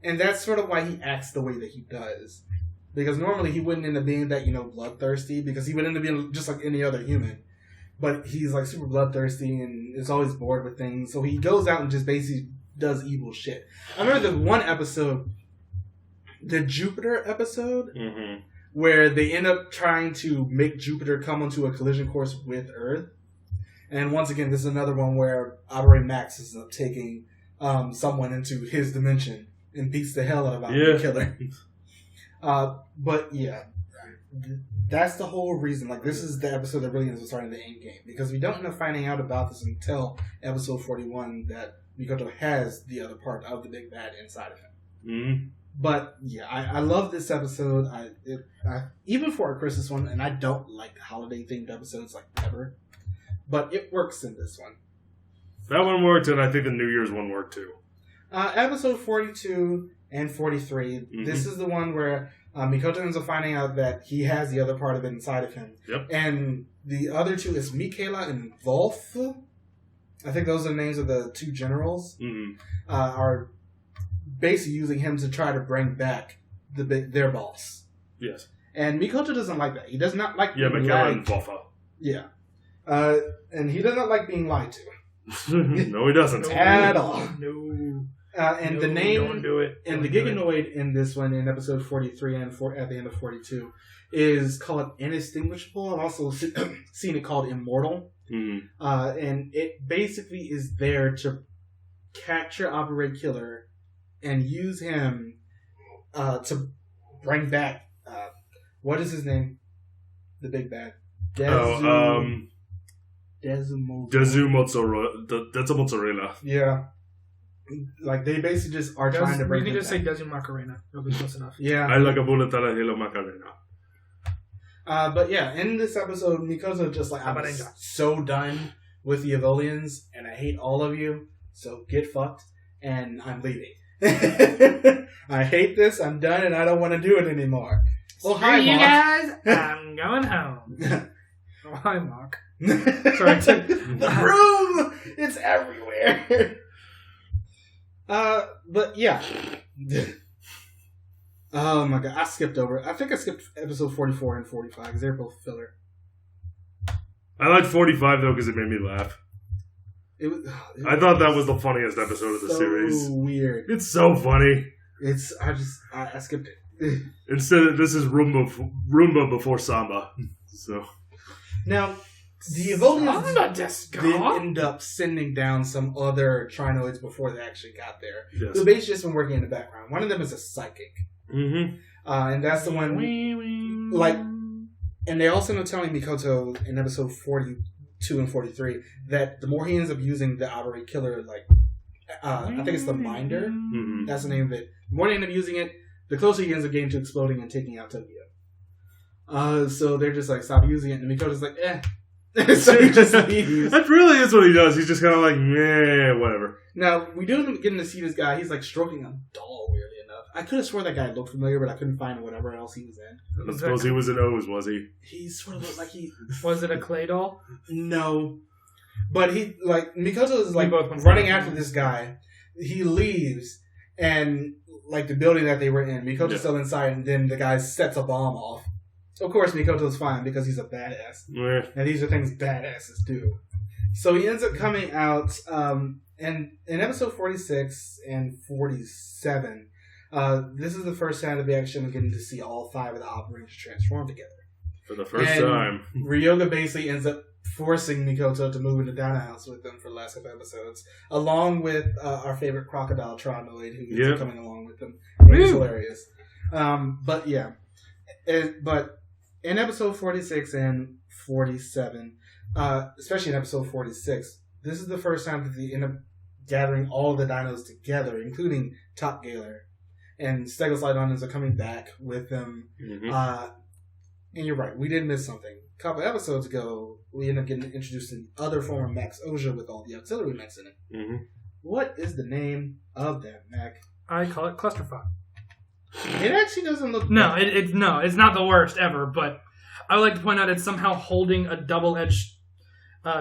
And that's sort of why he acts the way that he does. Because normally he wouldn't end up being that, bloodthirsty, because he would end up being just like any other human. But he's like super bloodthirsty and is always bored with things. So he goes out and just basically does evil shit. I remember the one episode, the Jupiter episode, mm-hmm. where they end up trying to make Jupiter come onto a collision course with Earth. And once again, this is another one where Abaranger Max is taking someone into his dimension and beats the hell out of Abaranger Killer. But yeah, that's the whole reason. Like, this is the episode that really ends up starting the end game, because we don't end up finding out about this until episode 41 that Mikoto has the other part of the big bad inside of him. Mm-hmm. But yeah, I love this episode. Even for a Christmas one, and I don't like holiday themed episodes like ever, but it works in this one. That one worked, and I think the New Year's one worked too. Episode 42 and 43. Mm-hmm. This is the one where Mikoto ends up finding out that he has the other part of it inside of him. Yep. And the other two is Michaela and Wolf. I think those are the names of the two generals. Mm-hmm. Are basically using him to try to bring back their boss. Yes. And Mikoto doesn't like that. He does not like being Michaela and Wolfa. Yeah. And he does not like being lied to. No, he doesn't. At all. No. And the name don't do it. And the Giganoid in this one, in episode 43 and at the end of 42, is called Inextinguishable. I've also seen it called Immortal. Mm-hmm. And it basically is there to capture Abaranger Killer and use him to bring back, what is his name? The big bad. Desu Mozzarella. Yeah. Like, they basically just are trying to bring You him can just say back. Desu Macarena. It'll be close enough. Yeah. I like a bullet that I hilo macarena. But yeah, in this episode, Mikoto just like, I'm Abaranger. so done with the Evolians, and I hate all of you, so get fucked, and I'm leaving. I hate this, I'm done, and I don't want to do it anymore. Well, hi, you Mark. guys, I'm going home. Oh, hi, Mark. Sorry, The room! It's everywhere! But yeah. Oh my god, I skipped over. I think I skipped episode 44 and 45 because they're both filler. I like 45 though because it made me laugh. I thought that was the funniest episode of the series. Weird. It's so funny. I skipped it. Instead, this is Roomba before Samba. So Now, the Evolians Samba desu ka? did end up sending down some other Trinoids before they actually got there. yes. So they've just been working in the background. One of them is a psychic. Mm-hmm. And that's the one, like, and they also end up telling Mikoto in episode 42 and 43 that the more he ends up using the Abaranger Killer, like, I think it's the Minder, Mm-hmm. that's the name of it. The more they end up using it, the closer he ends up getting to exploding and taking out Tokyo. So they're just like, stop using it, and Mikoto's like, eh. So he just leaves. That really is what he does. He's just kind of like, yeah, whatever. Now, we do end up getting to see this guy. He's like stroking a doll, weirdly enough. I could have sworn that guy looked familiar, but I couldn't find whatever else he was in. I suppose he was in O's, was he? He sort of looked like he... Was it a clay doll? No. But he, like, Mikoto is like both went running for it. after this guy. He leaves, and like the building that they were in, Mikoto's still inside, and then the guy sets a bomb off. Of course, Mikoto's fine because he's a badass. Yeah. And these are things badasses do. So he ends up coming out, and in episode 46 and 47, this is the first time that we actually getting to see all 5 of the Abarangers transform together. For the first And time. Ryoga basically ends up forcing Mikoto to move into Dino House with them for the last couple episodes, along with our favorite crocodile Trinoid, who is coming along with them. It's hilarious. But yeah. But in episode 46 and 47, especially in episode 46, this is the first time that they end up gathering all the dinos together, including Top Kaylor. And Stegoslydons are coming back with them. Mm-hmm. And you're right, we did miss something. A couple episodes ago, we ended up getting introduced to the other form of Max Oja with all the auxiliary mechs in it. Mm-hmm. What is the name of that mech? I call it clusterfuck. It actually doesn't look No, bad. it's not the worst ever, but I would like to point out it's somehow holding a double-edged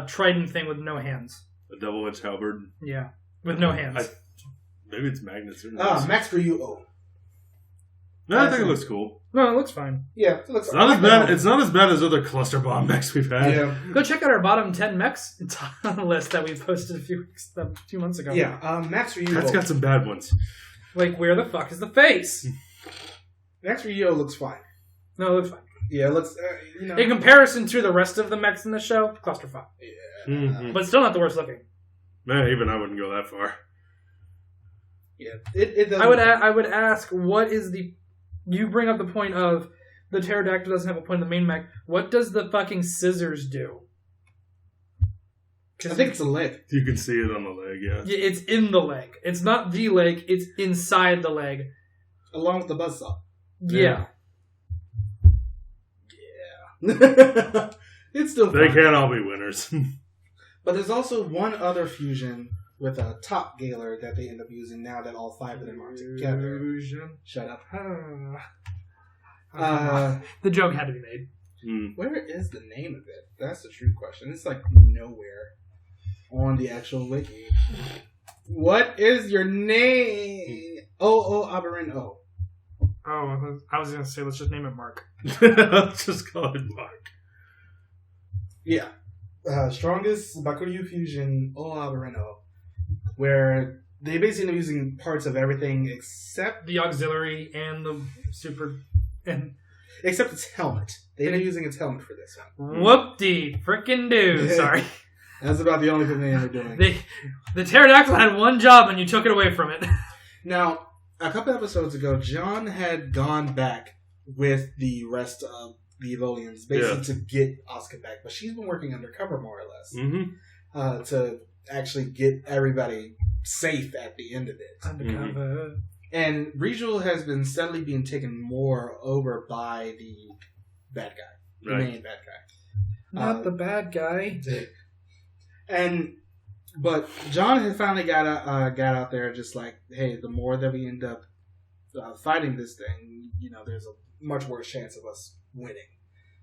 trident thing with no hands. A double-edged halberd. Yeah, with no hands. Maybe it's magnets. Who knows? Max Bakuryuu O. No, I think it looks cool. No, it looks fine. Yeah, it looks It's not as bad. It's not as bad as other cluster bomb mechs we've had. Yeah. Go check out our bottom 10 mechs list that we posted a few months ago. Yeah, Max Bakuryuu That's O. got some bad ones. Like, where the fuck is the face? Max Bakuryuu O looks fine. No, it looks fine. Yeah, it looks, In comparison to the rest of the mechs in the show, clusterfuck. Yeah. Mm-hmm. But still not the worst looking. Man, even I wouldn't go that far. Yeah. It doesn't... I would ask, what is the... You bring up the point of the pterodactyl doesn't have a point in the main mech. What does the fucking scissors do? I think it's a leg. You can see it on the leg, yeah. Yeah, it's in the leg. It's not the leg, it's inside the leg. Along with the buzzsaw. Yeah. Yeah. It's still They fun. can't all be winners. But there's also one other fusion with a Top Kaylor that they end up using now that all 5 of them are together. Shut up. The joke had to be made. Where is the name of it? That's the true question. It's like nowhere on the actual wiki. What is your name? Abaranger O. Oh, I was going to say, let's just name it Mark. Let's just call it Mark. Yeah. Strongest Bakuryuu fusion Abaranger O. Where they basically end up using parts of everything except The auxiliary and the super... And except its helmet. They end up using its helmet for this one. whoop-de frickin' do. Sorry. That's about the only thing they end up doing. The pterodactyl had one job and you took it away from it. Now, a couple episodes ago, John had gone back with the rest of the Evolians, basically to get Asuka back. But she's been working undercover, more or less, Mm-hmm. to actually get everybody safe at the end of it. Undercover. And Regional has been steadily being taken more over by the bad guy, the main bad guy, not the bad guy. But John had finally got out there, just like, hey, the more that we end up fighting this thing, there's a much worse chance of us winning.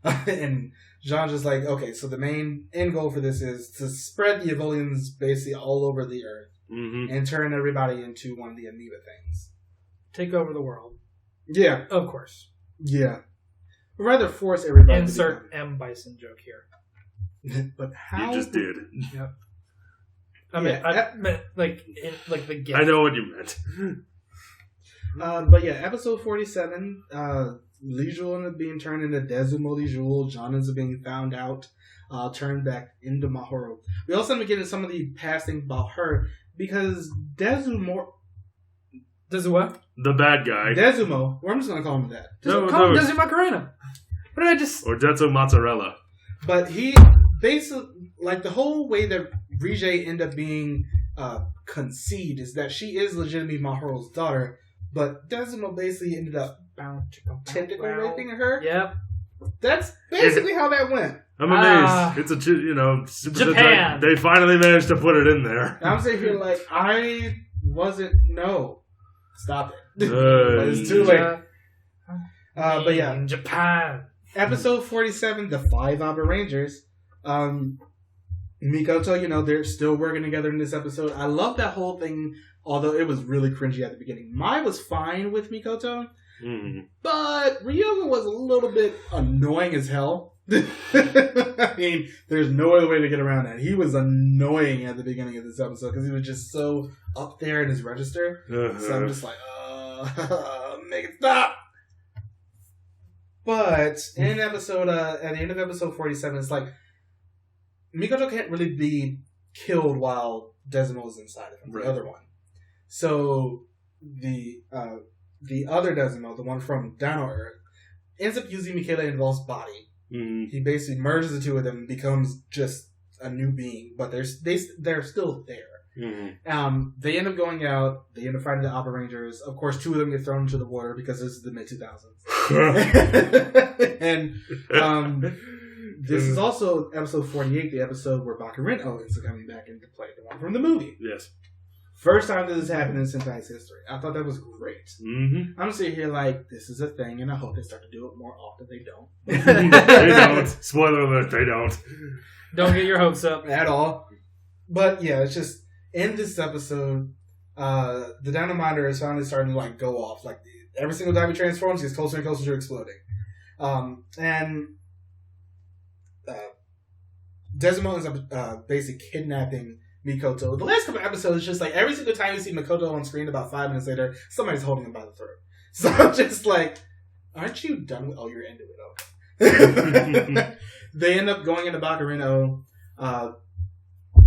And John's just like, okay, so the main end goal for this is to spread the Evolians basically all over the earth and turn everybody into one of the amoeba things. Take over the world. Yeah. Of course. Yeah. Or rather force everybody Insert M. Bison joke here. But how... You just did. Yep. I meant like the gift. I know what you meant. But yeah, episode 47, Lijul ended up being turned into Dezumo Lijul. John ends up being found out, turned back into Mahoro. We also end up getting some of the past things about her, because Dezumo... Dezumo? The bad guy. Dezumo. Or I'm just going to call him that. Call him Dezumo Macarena. But I just... Or Detsu Mozzarella. But he basically... Like, the whole way that Rijay ended up being conceived is that she is legitimately Mahoro's daughter, but Dezumo basically ended up tentacle raping her. Yep. That's basically how that went. I'm amazed. It's a, Super Japan. Sentai. They finally managed to put it in there. I'm sitting here like, I wasn't... No. Stop it. But it's too late. But yeah. In Japan. Episode 47, The 5 Abarangers. Mikoto, they're still working together in this episode. I love that whole thing, although it was really cringy at the beginning. Mai was fine with Mikoto, but Ryoga was a little bit annoying as hell. I mean, there's no other way to get around that. He was annoying at the beginning of this episode because he was just so up there in his register. So I'm just like, make it stop. But at the end of episode 47, it's like, Mikoto can't really be killed while Dezumo is inside of him, the other one. So the other Dezumo, the one from Dino Earth, ends up using Michele Involve's body. He basically merges the two of them and becomes just a new being, but they're still there. They end up going out. They end up fighting the Abarangers. Of course, two of them get thrown into the water because this is the mid-2000s. And this is also episode 48, the episode where Bakuryuu is coming back into play, the one from the movie. Yes. First time this has happened in Sentai's history. I thought that was great. I'm sitting here like, this is a thing, and I hope they start to do it more often. They don't. They don't. Spoiler alert, they don't. Don't get your hopes up. At all. But yeah, it's just, in this episode, the Dynamiter is finally starting to go off. Like, every single time he transforms, he gets closer and closer to exploding. And Dezumo ends up basically kidnapping Mikoto. The last couple episodes, it's just like every single time you see Mikoto on screen, about 5 minutes later, somebody's holding him by the throat. So I'm just like, aren't you done with... Oh, you're into it. Okay. They end up going into Bakuryuu.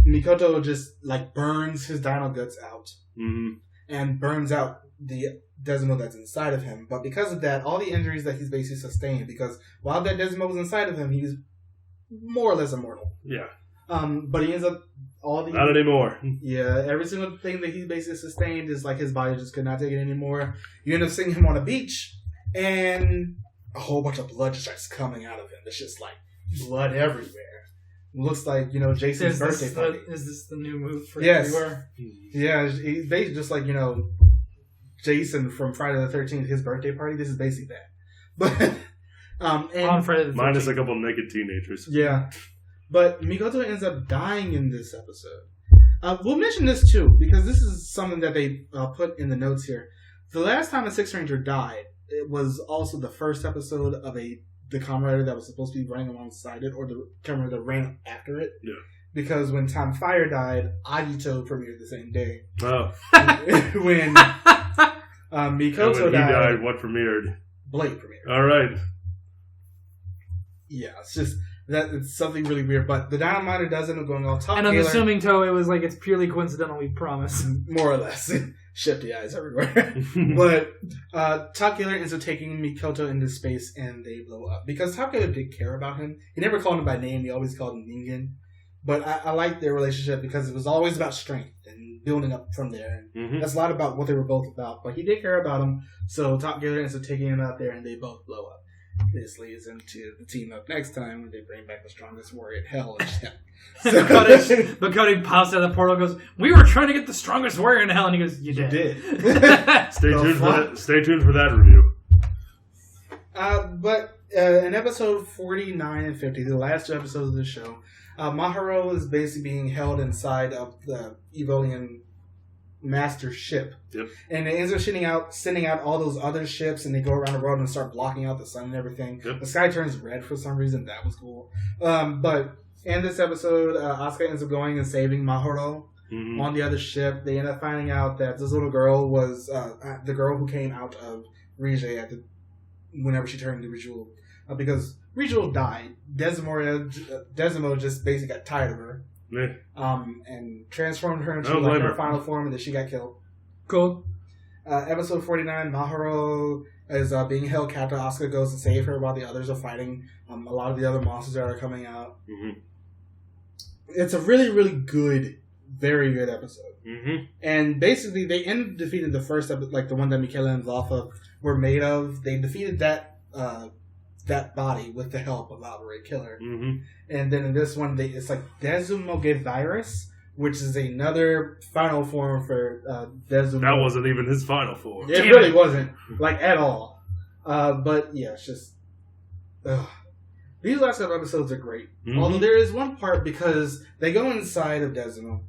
Mikoto just burns his dino guts out and burns out the Dezumo that's inside of him. But because of that, all the injuries that he's basically sustained, because while that Dezumo was inside of him, he's more or less immortal. Yeah. But he ends up not anymore. Yeah, every single thing that he basically sustained is like his body just could not take it anymore. You end up seeing him on a beach, and a whole bunch of blood just starts coming out of him. It's just like blood everywhere. Looks like, Jason's birthday party. Is this the new move for everywhere? Yeah, he's basically just like, Jason from Friday the 13th, his birthday party. This is basically that. But and on Friday the 13th. Minus a couple naked teenagers. Yeah. But Mikoto ends up dying in this episode. We'll mention this too, because this is something that they put in the notes here. The last time a Six Ranger died, it was also the first episode of the Kamen Rider that was supposed to be running alongside it, or the Kamen Rider that ran after it. Yeah. Because when Time Fire died, Agito premiered the same day. Oh. When Mikoto died, what premiered? Blade premiered. All right. Yeah, it's just... It's something really weird, but the Dynamiter does end up going off top. And I'm assuming, Toe, it was it's purely coincidental, we promise. More or less. Shifty eyes everywhere. But Top Killer ends up taking Mikoto into space, and they blow up. Because Top Killer did care about him. He never called him by name, he always called him Ningen. But I like their relationship because it was always about strength and building up from there. And that's a lot about what they were both about. But he did care about him, so Top Gear ends up taking him out there, and they both blow up. This leads into the team up next time when they bring back the strongest warrior in hell. But Cody pops out of the portal and goes, "We were trying to get the strongest warrior in hell," and he goes, "You did." Stay tuned for that review. But in episode 49 and 50, the last two episodes of the show, Maharo is basically being held inside of the Evolian master ship. Yep. And it ends up sending out all those other ships, and they go around the world and start blocking out the sun and everything. Yep. The sky turns red for some reason. That was cool. But in this episode, Asuka ends up going and saving Maharo on the other ship. They end up finding out that this little girl was the girl who came out of Rige whenever she turned into Rijul. Because Rijul died. Desimo just basically got tired of her. Yeah. And transformed her into her final form, and then she got killed. Cool. Episode 49, Maharo is being held captive. Asuka goes to save her while the others are fighting a lot of the other monsters that are coming out. It's a really, really good, very good episode. And basically, they ended up defeating the first episode, like the one that Michaela and Zalfa were made of. They defeated that body with the help of Abaranger Killer. And then in this one, it's like Desmogevirus, which is another final form for Desmo. That wasn't even his final form. It really wasn't, like, at all. But yeah, it's just... These last couple episodes are great. Although there is one part, because they go inside of Desmo,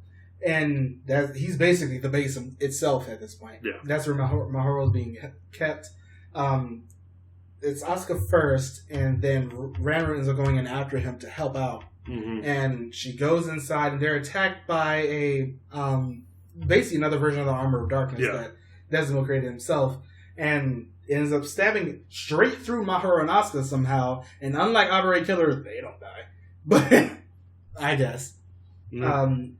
and he's basically the base itself at this point. Yeah. That's where Maharo's being kept. It's Asuka first, and then Ranma ends up going in after him to help out. And she goes inside, and they're attacked by a basically another version of the Armor of Darkness that Desmo created himself, and ends up stabbing straight through Maharo and Asuka somehow. And unlike Abaranger Killer, they don't die, but I guess the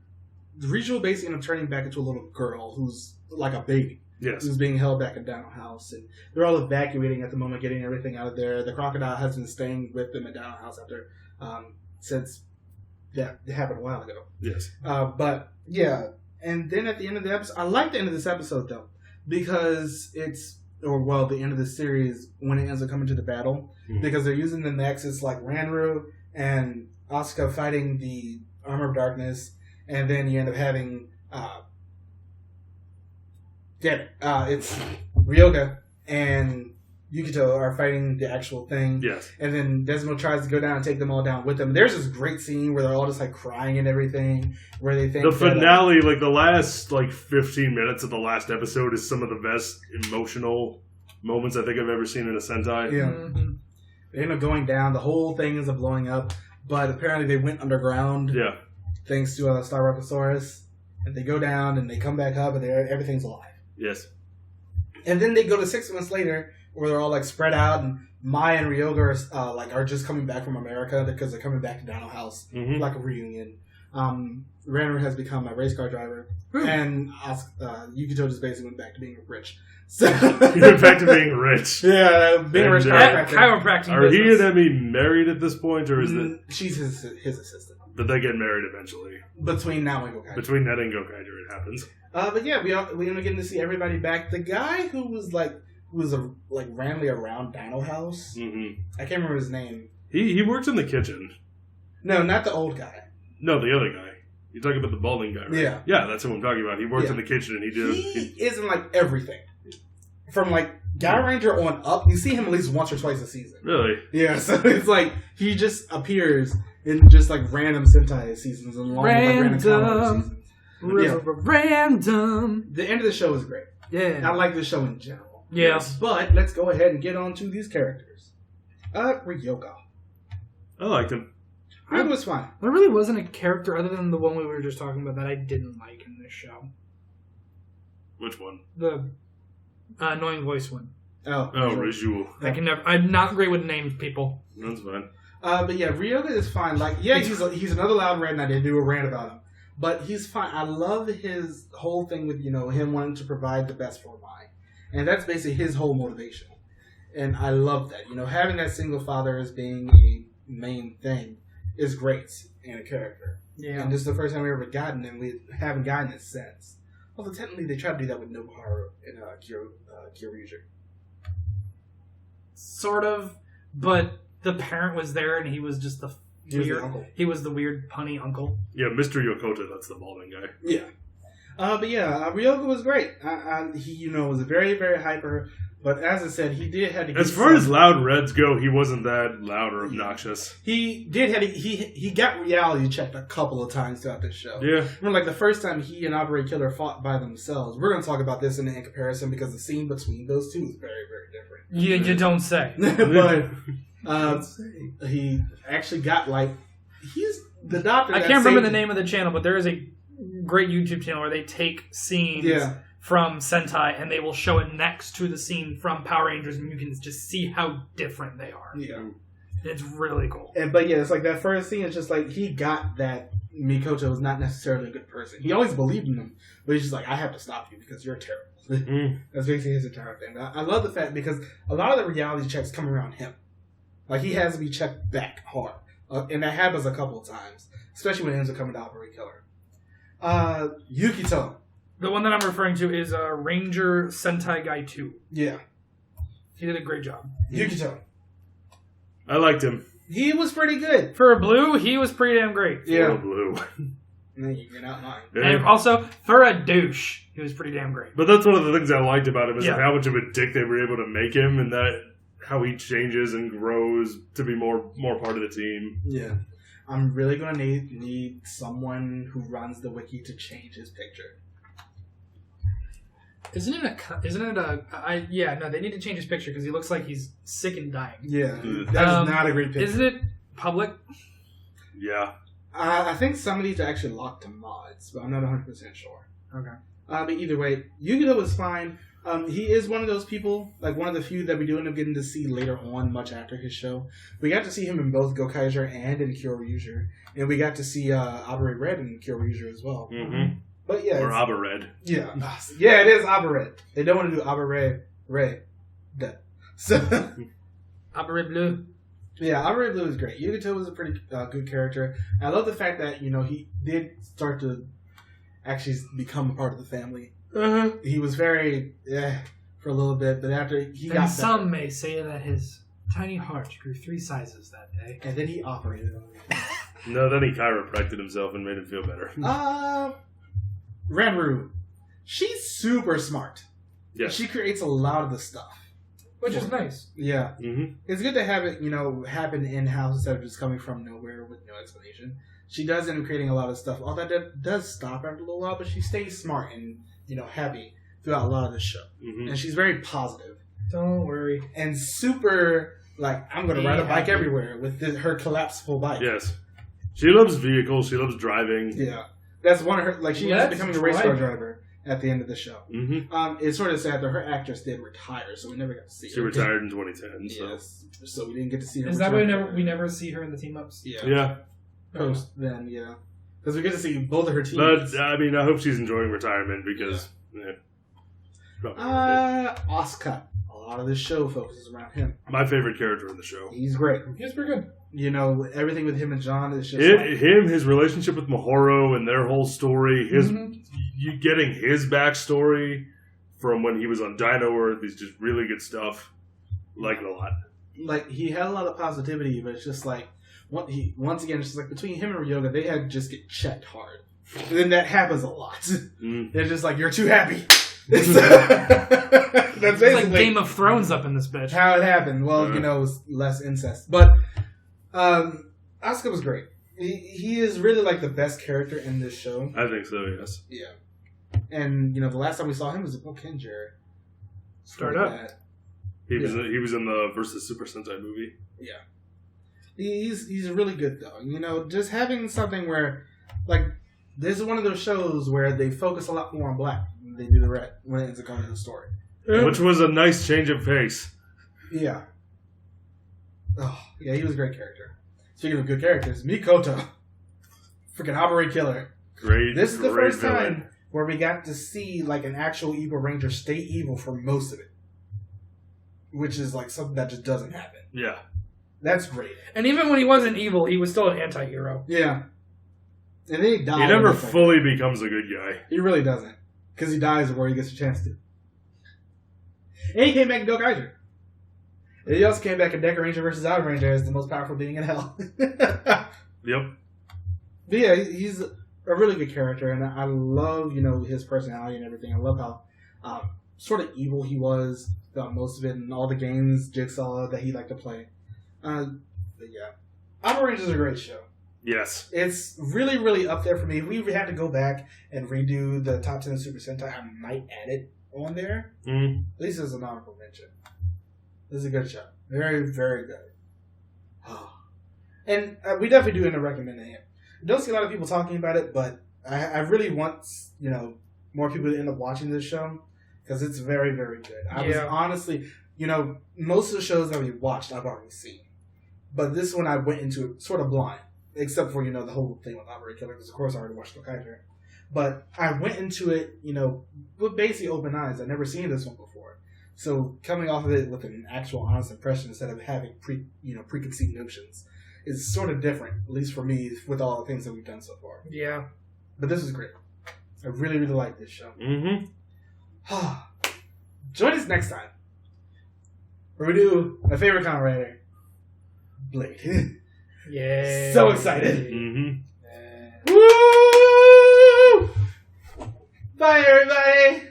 Rijul basically ends up turning back into a little girl who's like a baby. Yes. Who's being held back in Dino House. And they're all evacuating at the moment, getting everything out of there. The crocodile has been staying with them at Dino House after, since that happened a while ago. Yes. But, yeah. And then at the end of the episode, I like the end of this episode, though, because the end of the series, when it ends up coming to the battle, because they're using the Nexus, like Ranru and Asuka fighting the Armor of Darkness, and then you end up having... it's Ryoga and Yukito are fighting the actual thing. Yes. And then Desmo tries to go down and take them all down with them. There's this great scene where they're all just like crying and everything, where they think the finale, like the last 15 minutes of the last episode is some of the best emotional moments I think I've ever seen in a Sentai. Yeah. They end up going down. The whole thing ends up blowing up, but apparently they went underground. Yeah. Thanks to Starrocosaurus. And they go down and they come back up and everything's alive. Yes. And then they go to 6 months later, where they're all like spread out, and Mai and Ryoga are just coming back from America because they're coming back to Dino House, like a reunion. Ranma has become a race car driver, and Yukito just basically went back to being rich. So he went back to being rich. Yeah, being a rich chiropractic. Are he and Emmy married at this point, or is it? She's his assistant. But they get married eventually. Between now and Gokaiger. Between that and Gokaiger, it happens. But yeah, we end up getting to see everybody back. The guy who was randomly around Dino House. I can't remember his name. He works in the kitchen. No, not the old guy. No, the other guy. You're talking about the balding guy, right? Yeah. Yeah, that's who I'm talking about. He works in the kitchen and He is in everything. From Guy Ranger on up, you see him at least once or twice a season. Really? Yeah, so it's he just appears in just random Sentai seasons and random comic seasons. Random. The end of the show is great. Yeah. I like the show in general. Yes. But let's go ahead and get on to these characters. Ryoga. I liked him. Ryoga was fine. There really wasn't a character other than the one we were just talking about that I didn't like in this show. Which one? The annoying voice one. Rijul. I'm not great with names, people. That's fine. But yeah, Ryoga is fine. He's another loud red, and I did do a rant about him. But he's fine. I love his whole thing with, him wanting to provide the best for Mai. And that's basically his whole motivation. And I love that. Having that single father as being a main thing is great in a character. Yeah. And this is the first time we've ever gotten it, and we haven't gotten it since. Although technically they tried to do that with Nobuharu in Kyoryuger. Sort of, but the parent was there and he was just the weird uncle. He was the weird punny uncle. Yeah, Mr. Yokota, that's the balding guy. Yeah. Ryoga was great. He, was very, very hyper. But as I said, he did have to get as far as loud reds go, he wasn't that loud or obnoxious. He did have he got reality checked a couple of times throughout this show. Yeah. Remember, like the first time he and Abaranger Killer fought by themselves. We're going to talk about this in comparison because the scene between those two is very, very different. You don't say. But he actually got he's the doctor. I can't remember the name of the channel, but there is a great YouTube channel where they take scenes from Sentai and they will show it next to the scene from Power Rangers, and you can just see how different they are. Yeah. It's really cool. But it's like that first scene, it's just like he got that Mikoto was not necessarily a good person. He always believed in him, but he's just like, I have to stop you because you're terrible. That's basically his entire thing. I love the fact because a lot of the reality checks come around him. Like, he has to be checked back hard. And that happens a couple of times, especially when it ends up coming to Abaranger Killer. Yukito. The one that I'm referring to is Ranger Sentai Guy 2. Yeah. He did a great job. Yukito. I liked him. He was pretty good. For a blue, he was pretty damn great. Yeah. For blue. You're not lying. And also, for a douche, he was pretty damn great. But that's one of the things I liked about him is how much of a dick they were able to make him, and that how he changes and grows to be more part of the team. Yeah. I'm really going to need someone who runs the wiki to change his picture. They need to change his picture because he looks like he's sick and dying. Yeah. That's not a great picture. Isn't it public? Yeah. I think some of these are actually locked to mods, but I'm not 100% sure. Okay. But either way, Yukito was fine. He is one of those people, like one of the few that we do end up getting to see later on, much after his show. We got to see him in both Gokaiger and in Kyoryuger. And we got to see Abaranger Red in Kyoryuger as well. Mm-hmm. But yeah. Or Abared. Yeah. Yeah, it is Abaranger. They don't want to do Abaranger Red. So, Abaranger Blue. Yeah, Abaranger Blue is great. Yukito was a pretty good character. I love the fact that, he did start to actually become a part of the family. Uh-huh. He was very, for a little bit, but after he got better. Some may say that his tiny heart grew 3 sizes that day. And then he operated on it. No, then he chiropracted himself and made him feel better. Ranru. She's super smart. Yeah. She creates a lot of the stuff. Which is nice. Yeah. Mm-hmm. It's good to have it, happen in-house instead of just coming from nowhere with no explanation. She does end up creating a lot of stuff. Although that does stop after a little while, but she stays smart and, happy throughout a lot of the show. Mm-hmm. And she's very positive. Don't worry. And super, I'm going to ride a bike everywhere with her collapsible bike. Yes. She loves vehicles. She loves driving. Yeah. That's one of her, she ends up becoming a race car driver at the end of the show. Mm-hmm. It's sort of sad that her actress did retire, so we never got to see her. She retired in 2010. So. Yes. So we didn't get to see her. Is that why we never see her in the team-ups? Yeah. Post then, yeah. Because we get to see both of her teams. But, I hope she's enjoying retirement because... Asuka. A lot of this show focuses around him. My favorite character in the show. He's great. He's pretty good. Everything with him and John is just his relationship with Mahoro and their whole story, you getting his backstory from when he was on Dino Earth is just really good stuff. Like it a lot. He had a lot of positivity, but it's just once again, it's just between him and Ryoga, they had to just get checked hard. And then that happens a lot. They're just you're too happy. That's basically like Game of Thrones up in this bitch. How it happened. Well, it was less incest. But Asuka was great. He is really the best character in this show. I think so, yes. Yeah. And, the last time we saw him was at Bokenger. Start up. He was in the Versus Super Sentai movie. Yeah. He's really good, though. Just having something where, this is one of those shows where they focus a lot more on black than they do the red when it ends up coming to the story. Which was a nice change of pace. Yeah. Oh, yeah, he was a great character. Speaking of good characters, Mikoto. Freaking Abaranger Killer. Great. This is the first villain. time where we got to see an actual evil ranger stay evil for most of it. Which is something that just doesn't happen. Yeah. That's great. And even when he wasn't evil, he was still an anti-hero. Yeah. And then he died. He never fully becomes a good guy. He really doesn't. Because he dies before he gets a chance to. And he came back in Gokaiger. And he also came back in Dekaranger versus Abaranger as the most powerful being in hell. Yep. But yeah, he's a really good character, and I love, his personality and everything. I love how sort of evil he was throughout most of it, and all the games, Jigsaw, that he liked to play. But yeah. Abaranger is a great show. Yes. It's really, really up there for me. If we had to go back and redo the top 10 Super Sentai, I might add it on there. Mm. At least as an honorable mention. This is a good show. Very, very good. And we definitely do end up recommending it. I don't see a lot of people talking about it, but I really want, more people to end up watching this show because it's very, very good. I was honestly, most of the shows that we watched, I've already seen. But this one I went into it sort of blind. Except for, the whole thing with Abaranger Killer, because of course I already watched Tokucast. But I went into it, with basically open eyes. I'd never seen this one before. So coming off of it with an actual honest impression instead of having preconceived notions is sort of different, at least for me, with all the things that we've done so far. Yeah. But this is great. I really, really like this show. Mm-hmm. Join us next time where we do my favorite Kamen Rider, Blade. Yeah. So excited. Mm-hmm. Woo! Bye, everybody.